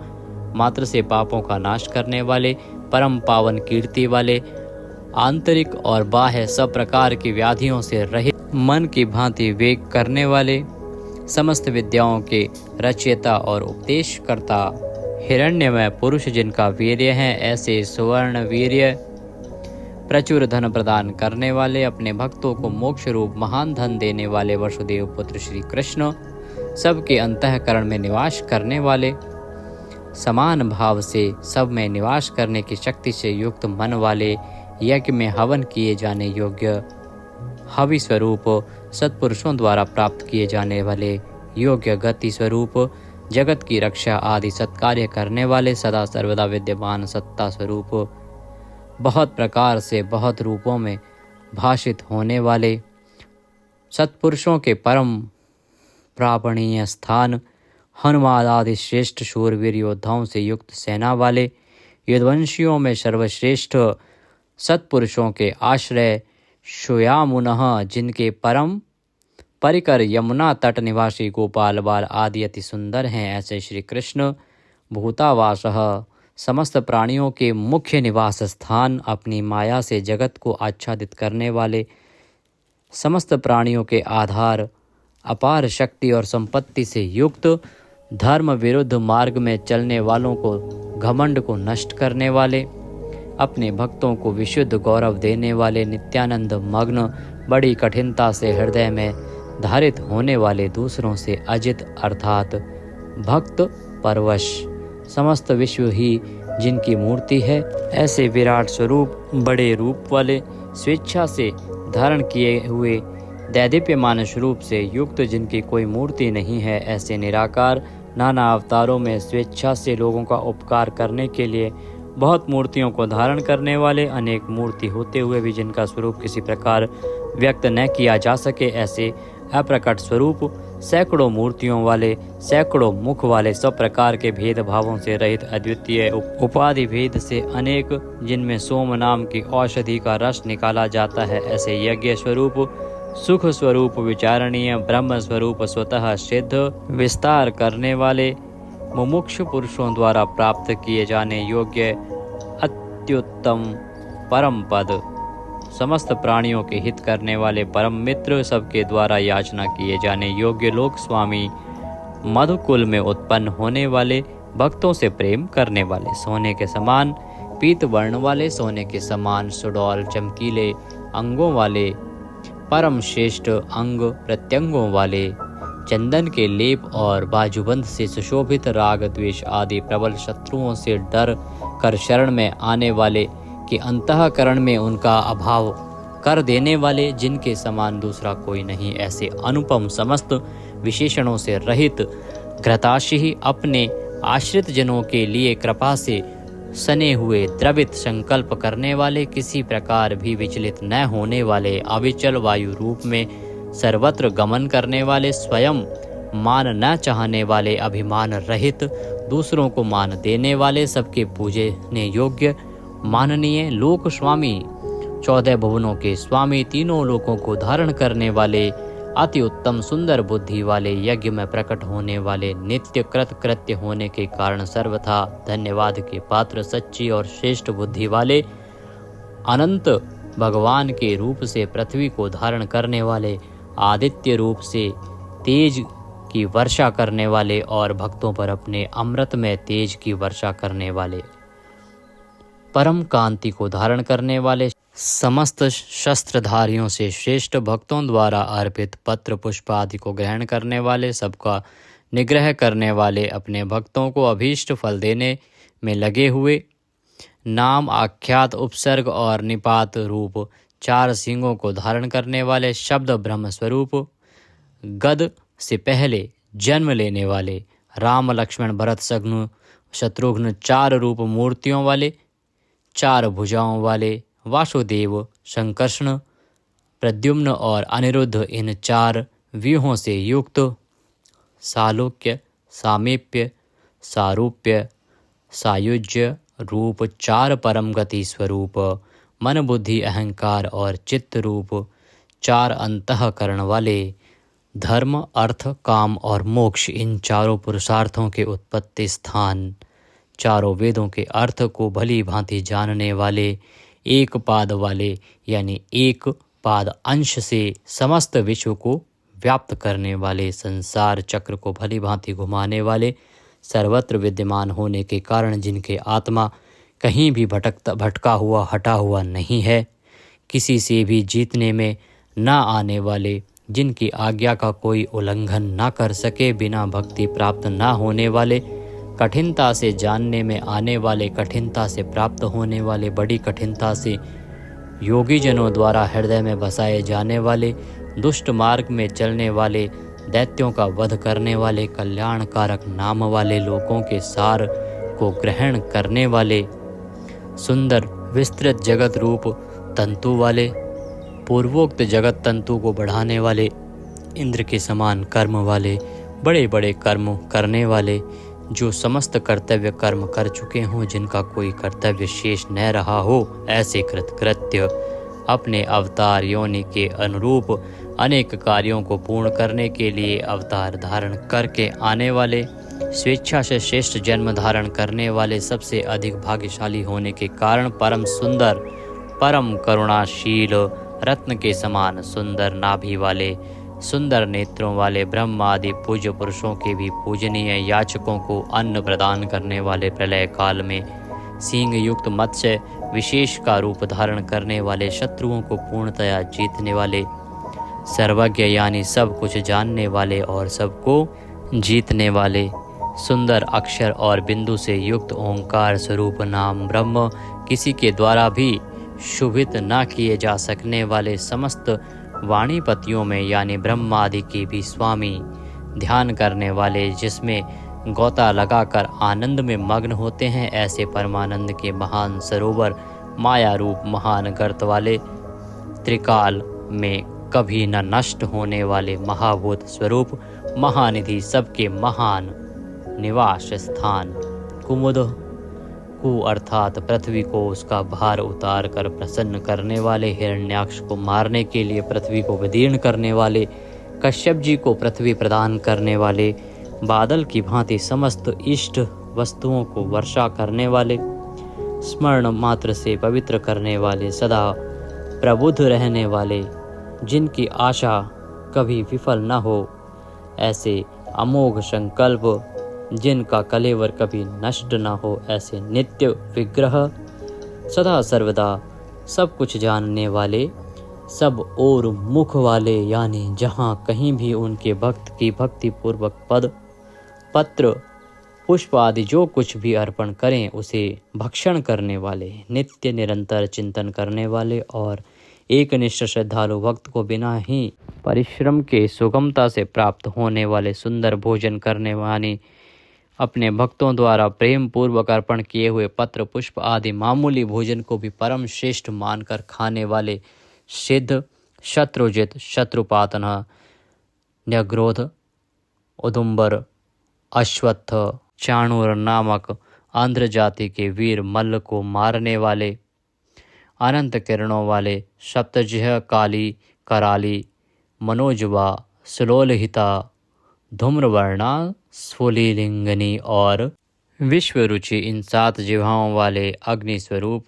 [SPEAKER 1] मात्र से पापों का नाश करने वाले, परम पावन कीर्ति वाले, आंतरिक और बाह्य सब प्रकार की व्याधियों से रहित, मन की भांति वेग करने वाले, समस्त विद्याओं के रचयिता और उपदेशकर्ता, हिरण्यमय पुरुष जिनका वीर्य है, ऐसे सुवर्ण वीर्य प्रचुर धन प्रदान करने वाले, अपने भक्तों को मोक्ष रूप महान धन देने वाले वसुदेव पुत्र श्री कृष्ण, सबके अंतःकरण में निवास करने वाले, समान भाव से सब में निवास करने की शक्ति से युक्त मन वाले, यज्ञ में हवन किए जाने योग्य हवि स्वरूप, सत्पुरुषों द्वारा प्राप्त किए जाने वाले योग्य गति स्वरूप, जगत की रक्षा आदि सत्कार्य करने वाले, सदा सर्वदा विद्यमान सत्ता स्वरूप, बहुत प्रकार से बहुत रूपों में भाषित होने वाले, सत्पुरुषों के परम प्रापणीय स्थान, हनुमान आदि श्रेष्ठ शूरवीर योद्धाओं से युक्त सेना वाले, यदुवंशियों में सर्वश्रेष्ठ सत्पुरुषों के आश्रय, श्यामुनः जिनके परम परिकर यमुना तट निवासी गोपाल बाल आदि अति सुंदर हैं, ऐसे श्री कृष्ण भूतावासः समस्त प्राणियों के मुख्य निवास स्थान, अपनी माया से जगत को आच्छादित करने वाले, समस्त प्राणियों के आधार, अपार शक्ति और संपत्ति से युक्त, धर्म विरुद्ध मार्ग में चलने वालों को घमंड को नष्ट करने वाले, अपने भक्तों को विशुद्ध गौरव देने वाले, नित्यानंद मग्न, बड़ी कठिनता से हृदय में धारित होने वाले, दूसरों से अजित अर्थात भक्त परवश, समस्त विश्व ही जिनकी मूर्ति है, ऐसे विराट स्वरूप बड़े रूप वाले, स्वेच्छा से धारण किए हुए दैदीप्यमान स्वरूप से युक्त, जिनकी कोई मूर्ति नहीं है, ऐसे निराकार, नाना अवतारों में स्वेच्छा से लोगों का उपकार करने के लिए बहुत मूर्तियों को धारण करने वाले, अनेक मूर्ति होते हुए भी जिनका स्वरूप किसी प्रकार व्यक्त न किया जा सके, ऐसे अप्रकट स्वरूप, सैकड़ों मूर्तियों वाले, सैकड़ों मुख वाले, सब प्रकार के भेदभावों से रहित, अद्वितीय उपाधि भेद से अनेक, जिनमें सोम नाम की औषधि का रस निकाला जाता है, ऐसे यज्ञ स्वरूप, सुख स्वरूप, विचारणीय ब्रह्म स्वरूप, स्वतः सिद्ध विस्तार करने वाले, मुमुक्षु पुरुषों द्वारा प्राप्त किए जाने योग्य अत्युत्तम परम पद, समस्त प्राणियों के हित करने वाले परम मित्र, सबके द्वारा याचना किए जाने योग्य लोक स्वामी, मधुकुल में उत्पन्न होने वाले, भक्तों से प्रेम करने वाले, सोने के समान पीत वर्ण वाले, सोने के समान सुडौल चमकीले अंगों वाले, परम श्रेष्ठ अंग प्रत्यंगों वाले, चंदन के लेप और बाजूबंद से सुशोभित, राग द्वेष आदि प्रबल शत्रुओं से डर कर शरण में आने वाले, कि अंतःकरण में उनका अभाव कर देने वाले, जिनके समान दूसरा कोई नहीं, ऐसे अनुपम समस्त विशेषणों से रहित, घृताशी अपने आश्रित जनों के लिए कृपा से सने हुए, द्रवित संकल्प करने वाले, किसी प्रकार भी विचलित न होने वाले, अविचल वायु रूप में सर्वत्र गमन करने वाले, स्वयं मान न चाहने वाले, अभिमान रहित, दूसरों को मान देने वाले, सबके पूजने योग्य माननीय लोक स्वामी, 14 भुवनों के स्वामी, तीनों लोकों को धारण करने वाले, अति उत्तम सुंदर बुद्धि वाले, यज्ञ में प्रकट होने वाले, नित्य कृत कृत्य होने के कारण सर्वथा धन्यवाद के पात्र, सच्ची और श्रेष्ठ बुद्धि वाले, अनंत भगवान के रूप से पृथ्वी को धारण करने वाले, आदित्य रूप से तेज की वर्षा करने वाले और भक्तों पर अपने अमृत में तेज की वर्षा करने वाले, परम कांति को धारण करने वाले, समस्त शस्त्रधारियों से श्रेष्ठ, भक्तों द्वारा अर्पित पत्र पुष्प आदि को ग्रहण करने वाले, सबका निग्रह करने वाले, अपने भक्तों को अभीष्ट फल देने में लगे हुए, नाम, आख्यात, उपसर्ग और निपात रूप 4 सिंगों को धारण करने वाले, शब्द ब्रह्म स्वरूप, गद से पहले जन्म लेने वाले, राम लक्ष्मण भरत शत्रुघ्न 4 रूप मूर्तियों वाले, 4 भुजाओं वाले, वासुदेव, संकर्षण, प्रद्युम्न और अनिरुद्ध, इन 4 व्यूहों से युक्त, सालोक्य, सामीप्य, सारूप्य, सायुज्य रूप 4 परम गति स्वरूप, मन बुद्धि अहंकार और चित्त रूप 4 अंतःकरण वाले, धर्म अर्थ काम और मोक्ष, इन 4 पुरुषार्थों के उत्पत्ति स्थान, 4 वेदों के अर्थ को भली भांति जानने वाले, एक पाद वाले यानी एक पाद अंश से समस्त विश्व को व्याप्त करने वाले, संसार चक्र को भली भांति घुमाने वाले, सर्वत्र विद्यमान होने के कारण जिनके आत्मा कहीं भी भटका हुआ हटा हुआ नहीं है, किसी से भी जीतने में न आने वाले, जिनकी आज्ञा का कोई उल्लंघन न कर सके, बिना भक्ति प्राप्त न होने वाले, कठिनता से जानने में आने वाले, कठिनता से प्राप्त होने वाले, बड़ी कठिनता से योगी जनों द्वारा हृदय में बसाए जाने वाले, दुष्ट मार्ग में चलने वाले, दैत्यों का वध करने वाले, कल्याणकारक नाम वाले, लोगों के सार को ग्रहण करने वाले, सुंदर विस्तृत जगत रूप तंतु वाले, पूर्वोक्त जगत तंतु को बढ़ाने वाले, इंद्र के समान कर्म वाले, बड़े बड़े कर्म करने वाले, जो समस्त कर्तव्य कर्म कर चुके हों, जिनका कोई कर्तव्य शेष न रहा हो, ऐसे कृतकृत्य, अपने अवतार योनि के अनुरूप अनेक कार्यों को पूर्ण करने के लिए अवतार धारण करके आने वाले, स्वेच्छा से श्रेष्ठ जन्म धारण करने वाले, सबसे अधिक भाग्यशाली होने के कारण परम सुंदर, परम करुणाशील, रत्न के समान सुंदर नाभि वाले, सुंदर नेत्रों वाले, ब्रह्म आदि पूज्य पुरुषों के भी पूजनीय, याचकों को अन्न प्रदान करने वाले, प्रलय काल में सींग युक्त मत्स्य विशेष का रूप धारण करने वाले, शत्रुओं को पूर्णतया जीतने वाले, सर्वज्ञ यानी सब कुछ जानने वाले और सबको जीतने वाले, सुंदर अक्षर और बिंदु से युक्त ओंकार स्वरूप नाम ब्रह्म, किसी के द्वारा भी शुभित न किए जा सकने वाले, समस्त वाणीपतियों में यानी ब्रह्म आदि के भी स्वामी, ध्यान करने वाले, जिसमें गोता लगाकर आनंद में मग्न होते हैं, ऐसे परमानंद के महान सरोवर, माया रूप महान गर्त वाले, त्रिकाल में कभी न नष्ट होने वाले महाभूत स्वरूप, महानिधि, सबके महान निवास स्थान, कुमुद, कु अर्थात पृथ्वी को उसका भार उतार कर प्रसन्न करने वाले, हिरण्याक्ष को मारने के लिए पृथ्वी को विदीर्ण करने वाले, कश्यप जी को पृथ्वी प्रदान करने वाले, बादल की भांति समस्त इष्ट वस्तुओं को वर्षा करने वाले, स्मरण मात्र से पवित्र करने वाले, सदा प्रबुद्ध रहने वाले, जिनकी आशा कभी विफल न हो, ऐसे अमोघ संकल्प, जिनका कलेवर कभी नष्ट न हो, ऐसे नित्य विग्रह, सदा सर्वदा सब कुछ जानने वाले, सब और मुख वाले, यानी जहाँ कहीं भी उनके भक्त की भक्ति पूर्वक पद पत्र पुष्प आदि जो कुछ भी अर्पण करें उसे भक्षण करने वाले, नित्य निरंतर चिंतन करने वाले और एकनिष्ठ श्रद्धालु भक्त को बिना ही परिश्रम के सुगमता से प्राप्त होने वाले, सुंदर भोजन करने वाले, अपने भक्तों द्वारा प्रेम पूर्वक अर्पण किए हुए पत्र पुष्प आदि मामूली भोजन को भी परम श्रेष्ठ मानकर खाने वाले, सिद्ध, शत्रुजित, शत्रुपातन, न्यग्रोध, उदुम्बर, अश्वत्थ, चाणूर नामक आंध्र जाति के वीर मल्ल को मारने वाले, अनंत किरणों वाले, सप्तजिह, काली, कराली, मनोजवा, सुलोलहिता, धूम्रवर्णा, स्फुलिंगनी और विश्वरुचि, इन 7 जिह्वाओं वाले अग्नि स्वरूप,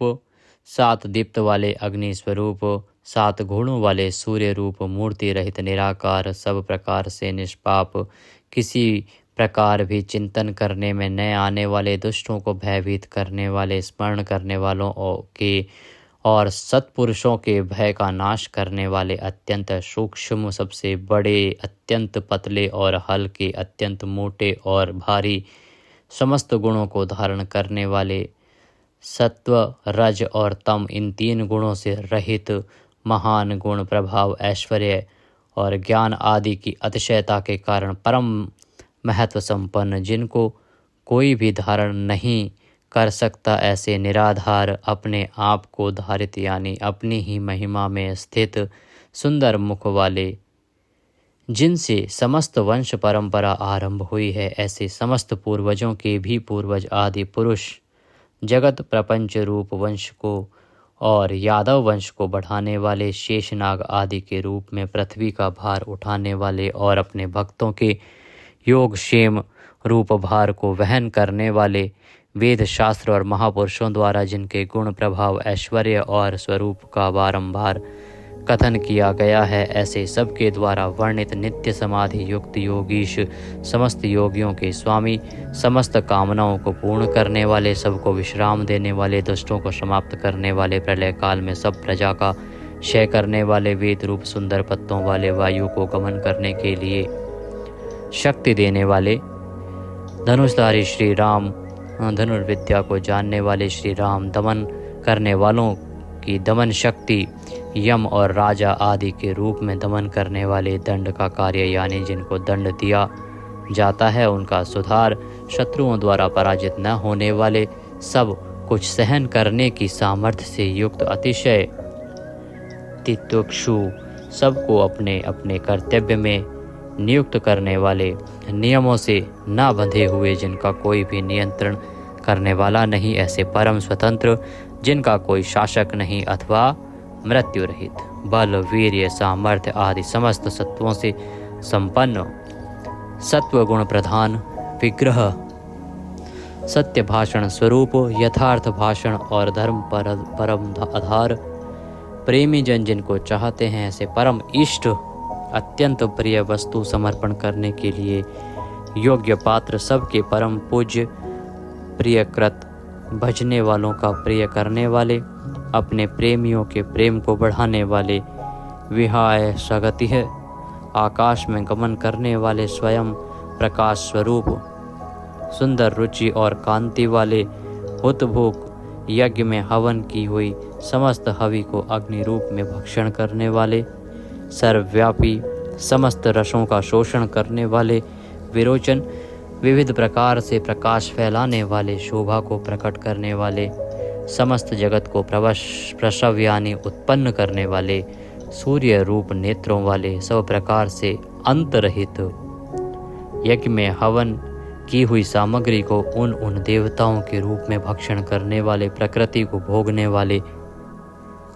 [SPEAKER 1] 7 दीप्त वाले अग्नि स्वरूप, 7 घोड़ों वाले सूर्य रूप, मूर्ति रहित निराकार, सब प्रकार से निष्पाप, किसी प्रकार भी चिंतन करने में न आने वाले, दुष्टों को भयभीत करने वाले, स्मरण करने वालों के और सत्पुरुषों के भय का नाश करने वाले, अत्यंत सूक्ष्म, सबसे बड़े, अत्यंत पतले और हल्के, अत्यंत मोटे और भारी, समस्त गुणों को धारण करने वाले, सत्व, रज और तम, इन 3 गुणों से रहित, महान गुण, प्रभाव, ऐश्वर्य और ज्ञान आदि की अतिशयता के कारण परम महत्व संपन्न, जिनको कोई भी धारण नहीं कर सकता, ऐसे निराधार, अपने आप को धारित यानी अपनी ही महिमा में स्थित, सुंदर मुख वाले, जिनसे समस्त वंश परंपरा आरंभ हुई है, ऐसे समस्त पूर्वजों के भी पूर्वज आदि पुरुष, जगत प्रपंच रूप वंश को और यादव वंश को बढ़ाने वाले, शेषनाग आदि के रूप में पृथ्वी का भार उठाने वाले और अपने भक्तों के योगक्षेम रूप भार को वहन करने वाले, वेद शास्त्र और महापुरुषों द्वारा जिनके गुण, प्रभाव, ऐश्वर्य और स्वरूप का बारंबार कथन किया गया है, ऐसे सबके द्वारा वर्णित नित्य समाधि युक्त योगीश, समस्त योगियों के स्वामी, समस्त कामनाओं को पूर्ण करने वाले, सबको विश्राम देने वाले, दुष्टों को समाप्त करने वाले, प्रलय काल में सब प्रजा का क्षय करने वाले, वेद रूप सुंदर पत्तों वाले, वायु को गमन करने के लिए शक्ति देने वाले, धनुषधारी श्री राम, धनुर्विद्या को जानने वाले श्री राम, दमन करने वालों की दमन शक्ति, यम और राजा आदि के रूप में दमन करने वाले, दंड का कार्य यानी जिनको दंड दिया जाता है उनका सुधार, शत्रुओं द्वारा पराजित न होने वाले, सब कुछ सहन करने की सामर्थ्य से युक्त, अतिशय तितिक्षु, सबको अपने अपने कर्तव्य में नियुक्त करने वाले, नियमों से न बंधे हुए, जिनका कोई भी नियंत्रण करने वाला नहीं, ऐसे परम स्वतंत्र, जिनका कोई शासक नहीं, अथवा मृत्यु रहित, बल, वीर्य, सामर्थ्य आदि समस्त सत्वों से संपन्न, सत्व गुण प्रधान, विग्रह, सत्य भाषण स्वरूप, यथार्थ भाषण और धर्म परम आधार, प्रेमी जन जिनको चाहते हैं, ऐसे परम इष्ट, अत्यंत प्रिय वस्तु समर्पण करने के लिए योग्य पात्र, सबके परम पूज्य, प्रियकृत, भजने वालों का प्रिय करने वाले, अपने प्रेमियों के प्रेम को बढ़ाने वाले, विहाय सगति है, आकाश में गमन करने वाले, स्वयं प्रकाश स्वरूप, सुंदर रुचि और कांति वाले, हुतभुक, यज्ञ में हवन की हुई समस्त हवि को अग्नि रूप में भक्षण करने वाले, सर्वव्यापी, समस्त रसों का शोषण करने वाले, विरोचन, विविध प्रकार से प्रकाश फैलाने वाले, शोभा को प्रकट करने वाले, समस्त जगत को प्रसव यानी उत्पन्न करने वाले, सूर्य रूप नेत्रों वाले, सब प्रकार से अंतरहित, यज्ञ में हवन की हुई सामग्री को उन देवताओं के रूप में भक्षण करने वाले, प्रकृति को भोगने वाले,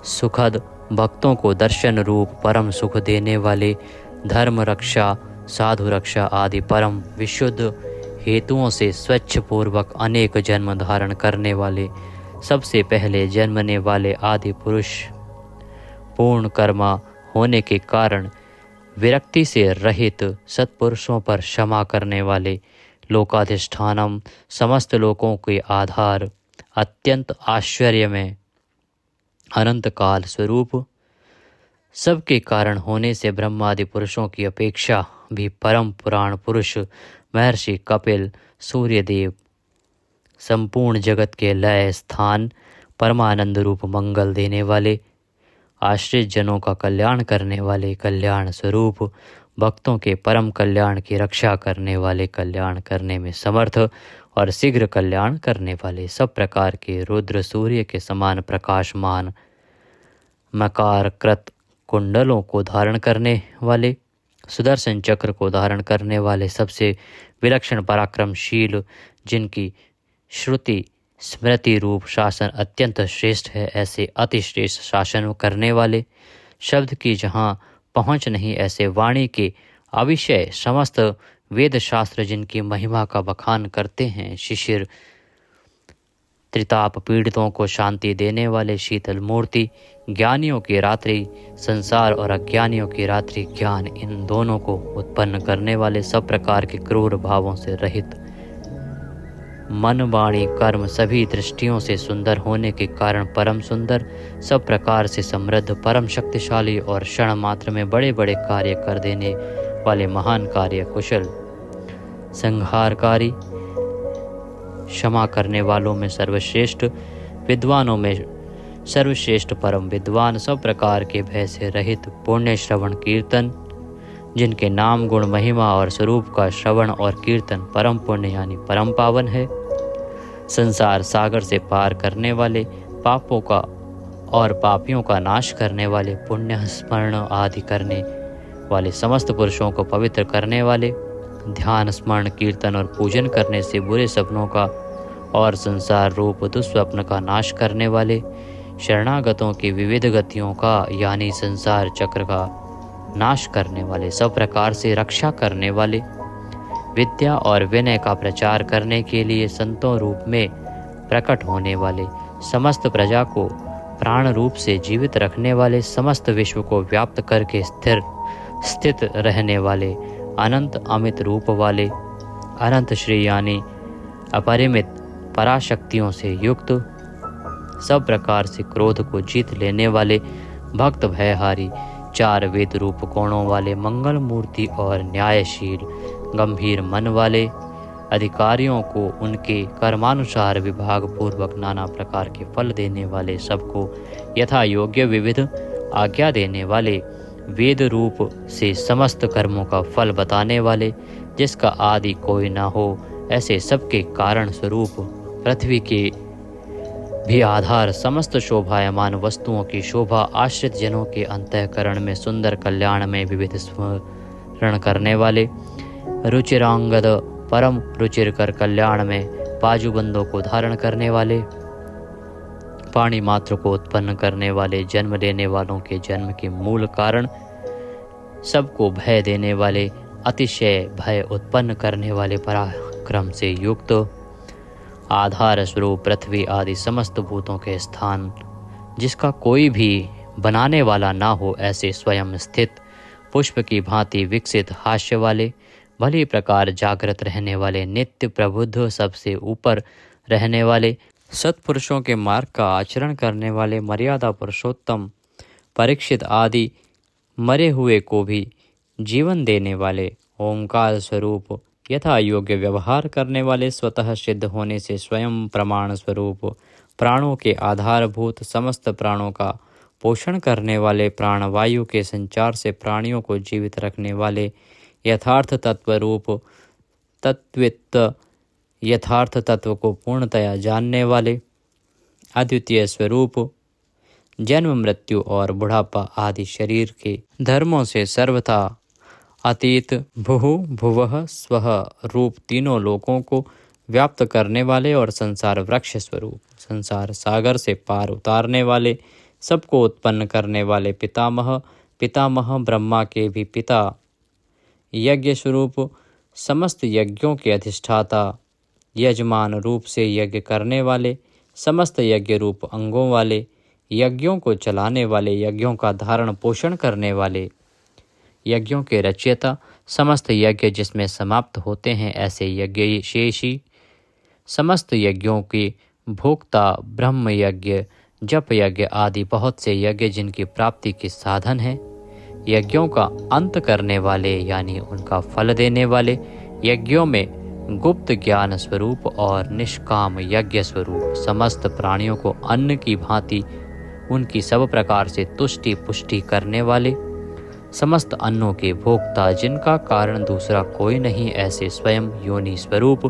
[SPEAKER 1] सुखद, भक्तों को दर्शन रूप परम सुख देने वाले, धर्म रक्षा, साधु रक्षा आदि परम विशुद्ध हेतुओं से स्वच्छ पूर्वक अनेक जन्म धारण करने वाले, सबसे पहले जन्मने वाले आदि पुरुष, पूर्ण कर्मा होने के कारण विरक्ति से रहित, सत्पुरुषों पर क्षमा करने वाले, लोकाधिष्ठानम, समस्त लोकों के आधार, अत्यंत आश्चर्य में अनंत काल स्वरूप, सबके कारण होने से ब्रह्मादि पुरुषों की अपेक्षा भी परम पुराण पुरुष, महर्षि कपिल, सूर्यदेव, संपूर्ण जगत के लय स्थान, परमानंद रूप मंगल देने वाले, आश्रित जनों का कल्याण करने वाले, कल्याण स्वरूप, भक्तों के परम कल्याण की रक्षा करने वाले, कल्याण करने में समर्थ और शीघ्र कल्याण करने वाले, सब प्रकार के रुद्र सूर्य के समान प्रकाशमान, मकार कृत कुंडलों को धारण करने वाले, सुदर्शन चक्र को धारण करने वाले, सबसे विलक्षण पराक्रमशील, जिनकी श्रुति स्मृति रूप शासन अत्यंत श्रेष्ठ है, ऐसे अति श्रेष्ठ शासन करने वाले, शब्द की जहाँ पहुँच नहीं, ऐसे वाणी के अविषय समस्त वेद शास्त्र जिनकी महिमा का बखान करते हैं, शिशिर त्रिताप पीड़ितों को शांति देने वाले शीतल मूर्ति, ज्ञानियों की रात्रि संसार और अज्ञानियों की रात्रि ज्ञान, इन दोनों को उत्पन्न करने वाले, सब प्रकार के क्रूर भावों से रहित, मन वाणी कर्म सभी दृष्टियों से सुंदर होने के कारण परम सुंदर, सब प्रकार से समृद्ध, परम शक्तिशाली और क्षण मात्र में बड़े बड़े कार्य कर देने वाले महान कार्य कुशल, संहारकारी, क्षमा करने वालों में सर्वश्रेष्ठ, विद्वानों में सर्वश्रेष्ठ परम विद्वान, सब प्रकार के भय से रहित, पुण्य श्रवण कीर्तन, जिनके नाम गुण महिमा और स्वरूप का श्रवण और कीर्तन परम पुण्य यानी परम पावन है, संसार सागर से पार करने वाले, पापों का और पापियों का नाश करने वाले, पुण्य स्मरण आदि करने वाले, समस्त पुरुषों को पवित्र करने वाले, ध्यान स्मरण कीर्तन और पूजन करने से बुरे सपनों का और संसार रूप दुस्वप्न का नाश करने वाले, शरणागतों की विविध गतियों का यानी संसार चक्र का नाश करने वाले, सब प्रकार से रक्षा करने वाले, विद्या और विनय का प्रचार करने के लिए संतों रूप में प्रकट होने वाले, समस्त प्रजा को प्राण रूप से जीवित रखने वाले, समस्त विश्व को व्याप्त करके स्थित रहने वाले, अनंत अमित रूप वाले, अनंत श्री यानी अपरिमित पराशक्तियों से युक्त, सब प्रकार से क्रोध को जीत लेने वाले, भक्त भयहारी, चार वेद रूप कोणों वाले, मंगल मूर्ति और न्यायशील, गंभीर मन वाले, अधिकारियों को उनके कर्मानुसार विभाग पूर्वक नाना प्रकार के फल देने वाले, सबको यथा योग्य विविध आज्ञा देने वाले, वेद रूप से समस्त कर्मों का फल बताने वाले, जिसका आदि कोई न हो, ऐसे सबके कारण स्वरूप, पृथ्वी के भी आधार, समस्त शोभायमान वस्तुओं की शोभा, आश्रित जनों के अंतःकरण में सुंदर, कल्याण में विविध स्मरण करने वाले, रुचिरांगद परम रुचिर कर कल्याण में बाजूबंदों को धारण करने वाले, पाणी मात्र को उत्पन्न करने वाले, जन्म लेने वालों के जन्म के मूल कारण, सबको भय देने वाले, अतिशय भय उत्पन्न करने वाले, पराक्रम से युक्त, आधार स्वरूप पृथ्वी आदि समस्त भूतों के स्थान, जिसका कोई भी बनाने वाला ना हो, ऐसे स्वयं स्थित, पुष्प की भांति विकसित, हास्य वाले, भली प्रकार जागृत रहने वाले, नित्य प्रबुद्ध, सबसे ऊपर रहने वाले, सत्पुरुषों के मार्ग का आचरण करने वाले, मर्यादा पुरुषोत्तम परीक्षित आदि मरे हुए को भी जीवन देने वाले, ओंकार स्वरूप यथा योग्य व्यवहार करने वाले, स्वतः सिद्ध होने से स्वयं प्रमाण स्वरूप, प्राणों के आधारभूत, समस्त प्राणों का पोषण करने वाले, प्राणवायु के संचार से प्राणियों को जीवित रखने वाले, यथार्थ तत्व रूप तत्वित, यथार्थ तत्व को पूर्णतया जानने वाले, अद्वितीय स्वरूप, जन्म मृत्यु और बुढ़ापा आदि शरीर के धर्मों से सर्वथा अतीत, भुः भुवः स्वः रूप तीनों लोकों को व्याप्त करने वाले और संसार वृक्ष स्वरूप, संसार सागर से पार उतारने वाले, सबको उत्पन्न करने वाले, पितामह, पितामह ब्रह्मा के भी पिता, यज्ञ स्वरूप, समस्त यज्ञों के अधिष्ठाता, यजमान रूप से यज्ञ करने वाले, समस्त यज्ञ रूप अंगों वाले, यज्ञों को चलाने वाले, यज्ञों का धारण पोषण करने वाले, यज्ञों के रचयिता, समस्त यज्ञ जिसमें समाप्त होते हैं ऐसे यज्ञ शेषी, समस्त यज्ञों की भोक्ता, ब्रह्म यज्ञ, जप यज्ञ आदि बहुत से यज्ञ जिनकी प्राप्ति के साधन हैं, यज्ञों का अंत करने वाले यानी उनका फल देने वाले, यज्ञों में गुप्त ज्ञान स्वरूप और निष्काम यज्ञ स्वरूप, समस्त प्राणियों को अन्न की भांति उनकी सब प्रकार से तुष्टि पुष्टि करने वाले, समस्त अन्नों के भोक्ता, जिनका कारण दूसरा कोई नहीं, ऐसे स्वयं योनि स्वरूप,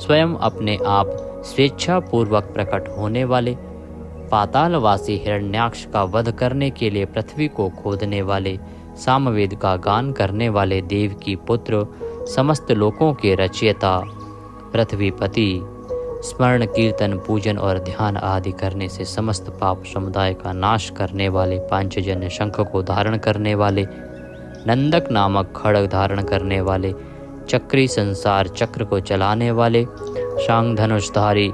[SPEAKER 1] स्वयं अपने आप स्वेच्छा पूर्वक प्रकट होने वाले, पातालवासी हिरण्याक्ष का वध करने के लिए पृथ्वी को खोदने वाले, सामवेद का गान करने वाले, देव की पुत्र, समस्त लोकों के रचयिता, पृथ्वीपति, स्मरण कीर्तन पूजन और ध्यान आदि करने से समस्त पाप समुदाय का नाश करने वाले, पांचजन्य शंख को धारण करने वाले, नंदक नामक खड्ग धारण करने वाले, चक्री संसार चक्र को चलाने वाले, शांग धनुषधारी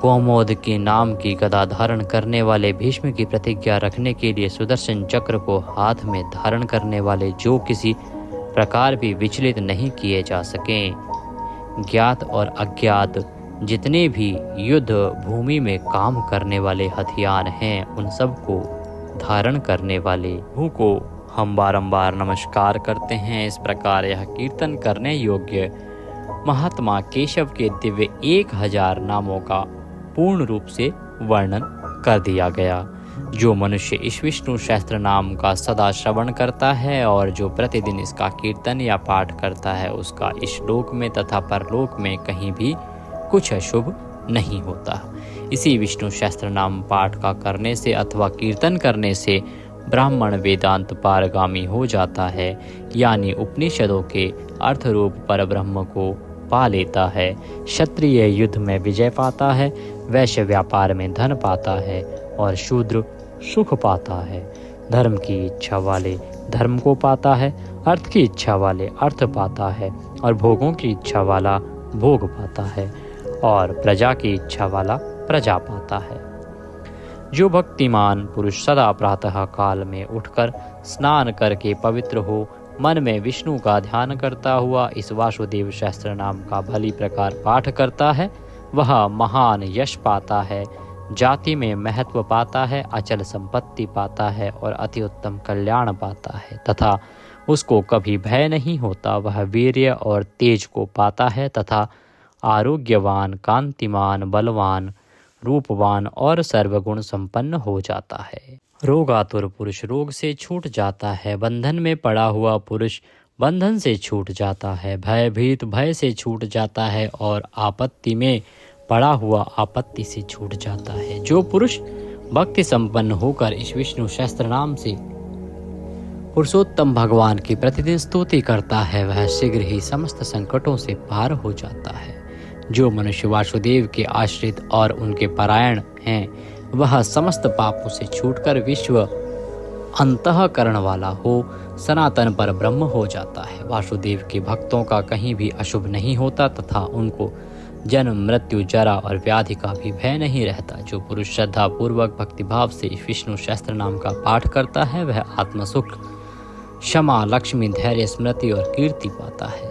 [SPEAKER 1] कौमोद के नाम की गदा धारण करने वाले भीष्म की प्रतिज्ञा रखने के लिए सुदर्शन चक्र को हाथ में धारण करने वाले, जो किसी प्रकार भी विचलित नहीं किए जा सकें। ज्ञात और अज्ञात जितने भी युद्ध भूमि में काम करने वाले हथियार हैं, उन सब को धारण करने वाले प्रभु को हम बारंबार नमस्कार करते हैं। इस प्रकार यह कीर्तन करने योग्य महात्मा केशव के दिव्य 1000 नामों का पूर्ण रूप से वर्णन कर दिया गया। जो मनुष्य इस विष्णु सहस्त्र नाम का सदा श्रवण करता है और जो प्रतिदिन इसका कीर्तन या पाठ करता है, उसका इस लोक में तथा परलोक में कहीं भी कुछ अशुभ नहीं होता। इसी विष्णु सहस्त्र नाम पाठ का करने से अथवा कीर्तन करने से ब्राह्मण वेदांत पारगामी हो जाता है, यानी उपनिषदों के अर्थ रूप पर ब्रह्म को पा लेता है। क्षत्रिय युद्ध में विजय पाता है, वैश्य व्यापार में धन पाता है और शूद्र सुख पाता है। धर्म की इच्छा वाले धर्म को पाता है, अर्थ की इच्छा वाले अर्थ पाता है और भोगों की इच्छा वाला भोग पाता है और प्रजा की इच्छा वाला प्रजा पाता है। जो भक्तिमान पुरुष सदा प्रातः काल में उठकर स्नान करके पवित्र हो, मन में विष्णु का ध्यान करता हुआ इस वासुदेव सहस्त्र नाम का भली प्रकार पाठ करता है, वह महान यश पाता है, जाति में महत्व पाता है, अचल संपत्ति पाता है और अति उत्तम कल्याण पाता है तथा उसको कभी भय नहीं होता। वह वीर्य और तेज को पाता है तथा आरोग्यवान, कांतिमान, बलवान, रूपवान और सर्वगुण संपन्न हो जाता है। रोगातुर पुरुष रोग से छूट जाता है, बंधन में पड़ा हुआ पुरुष बंधन से छूट जाता है, भयभीत भय से छूट जाता है और आपत्ति में पड़ा हुआ आपत्ति से छूट जाता है। जो पुरुष भक्ति संपन्न होकर इस विष्णु सहस्त्र नाम से पुरुषोत्तम भगवान की प्रतिदिन स्तुति करता है, वह शीघ्र ही समस्त संकटों से पार हो जाता है। जो मनुष्य वासुदेव के आश्रित और उनके परायण हैं, वह समस्त पापों से छूटकर विश्व अंतःकरण वाला हो सनातन पर ब्रह्म हो जाता है। वासुदेव के भक्तों का कहीं भी अशुभ नहीं होता तथा उनको जन्म, मृत्यु, जरा और व्याधि का भी भय नहीं रहता। जो पुरुष श्रद्धा पूर्वक भक्तिभाव से विष्णु सहस्त्र नाम का पाठ करता है, वह आत्मसुख, क्षमा, लक्ष्मी, धैर्य, स्मृति और कीर्ति पाता है।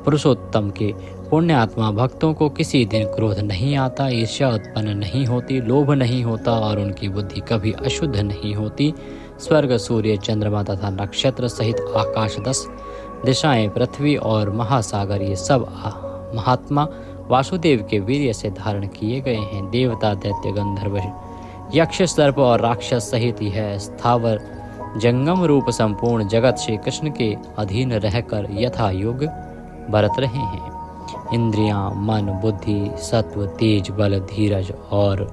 [SPEAKER 1] पुरुषोत्तम के पुण्य आत्मा भक्तों को किसी दिन क्रोध नहीं आता, ईर्ष्या उत्पन्न नहीं होती, लोभ नहीं होता और उनकी बुद्धि कभी अशुद्ध नहीं होती। स्वर्ग, सूर्य, चंद्रमा तथा नक्षत्र सहित आकाश, 10 दिशाएं, पृथ्वी और महासागर, ये सब महात्मा वासुदेव के वीर्य से धारण किए गए हैं। देवता, दैत्य, गंधर्व, यक्ष, सर्प और राक्षस सहित यह स्थावर जंगम रूप संपूर्ण जगत श्री कृष्ण के अधीन रहकर यथा योग बरत रहे हैं। इंद्रियां, मन, बुद्धि, सत्व, तेज, बल, धीरज और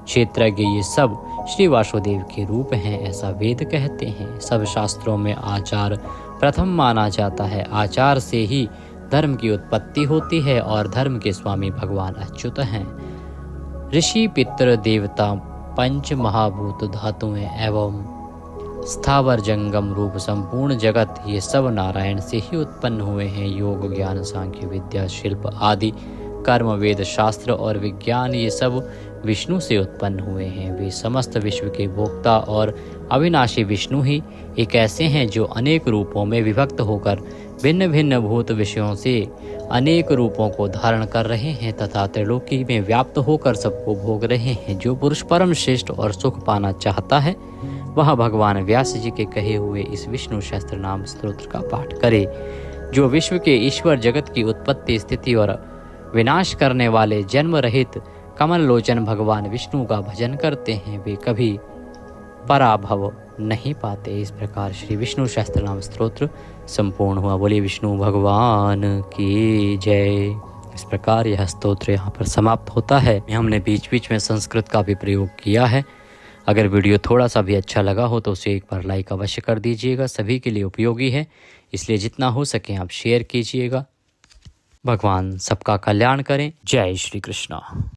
[SPEAKER 1] क्षेत्रज्ञ, ये सब श्री वासुदेव के रूप हैं, ऐसा वेद कहते हैं। सब शास्त्रों में आचार प्रथम माना जाता है। आचार से ही धर्म की उत्पत्ति होती है और धर्म के स्वामी भगवान अच्युत हैं। ऋषि, पितृ, देवता, पंच महाभूत धातुएं एवं स्थावर जंगम रूप संपूर्ण जगत, ये सब नारायण से ही उत्पन्न हुए हैं। योग, ज्ञान, सांख्य, विद्या, शिल्प आदि कर्म, वेद, शास्त्र और विज्ञान, ये सब विष्णु से उत्पन्न हुए हैं। वे समस्त विश्व के भोक्ता और अविनाशी विष्णु ही एक ऐसे हैं जो अनेक रूपों में विभक्त होकर भिन्न भिन्न भूत विषयों से अनेक रूपों को धारण कर रहे हैं तथा त्रिलोकी में व्याप्त होकर सबको भोग रहे हैं। जो पुरुष परम श्रेष्ठ और सुख पाना चाहता है, वह भगवान व्यास जी के कहे हुए इस विष्णु सहस्त्र नाम स्तोत्र का पाठ करे। जो विश्व के ईश्वर, जगत की उत्पत्ति, स्थिति और विनाश करने वाले जन्म रहित कमल लोचन भगवान विष्णु का भजन करते हैं, वे कभी पराभव नहीं पाते। इस प्रकार श्री विष्णु सहस्त्र नाम स्तोत्र संपूर्ण हुआ। बोलिए विष्णु भगवान की जय। इस प्रकार यह स्तोत्र यहाँ पर समाप्त होता है। हमने बीच बीच में संस्कृत का भी प्रयोग किया है। अगर वीडियो थोड़ा सा भी अच्छा लगा हो तो उसे एक बार लाइक अवश्य कर दीजिएगा। सभी के लिए उपयोगी है, इसलिए जितना हो सके आप शेयर कीजिएगा। भगवान सबका कल्याण करें। जय श्री कृष्णा।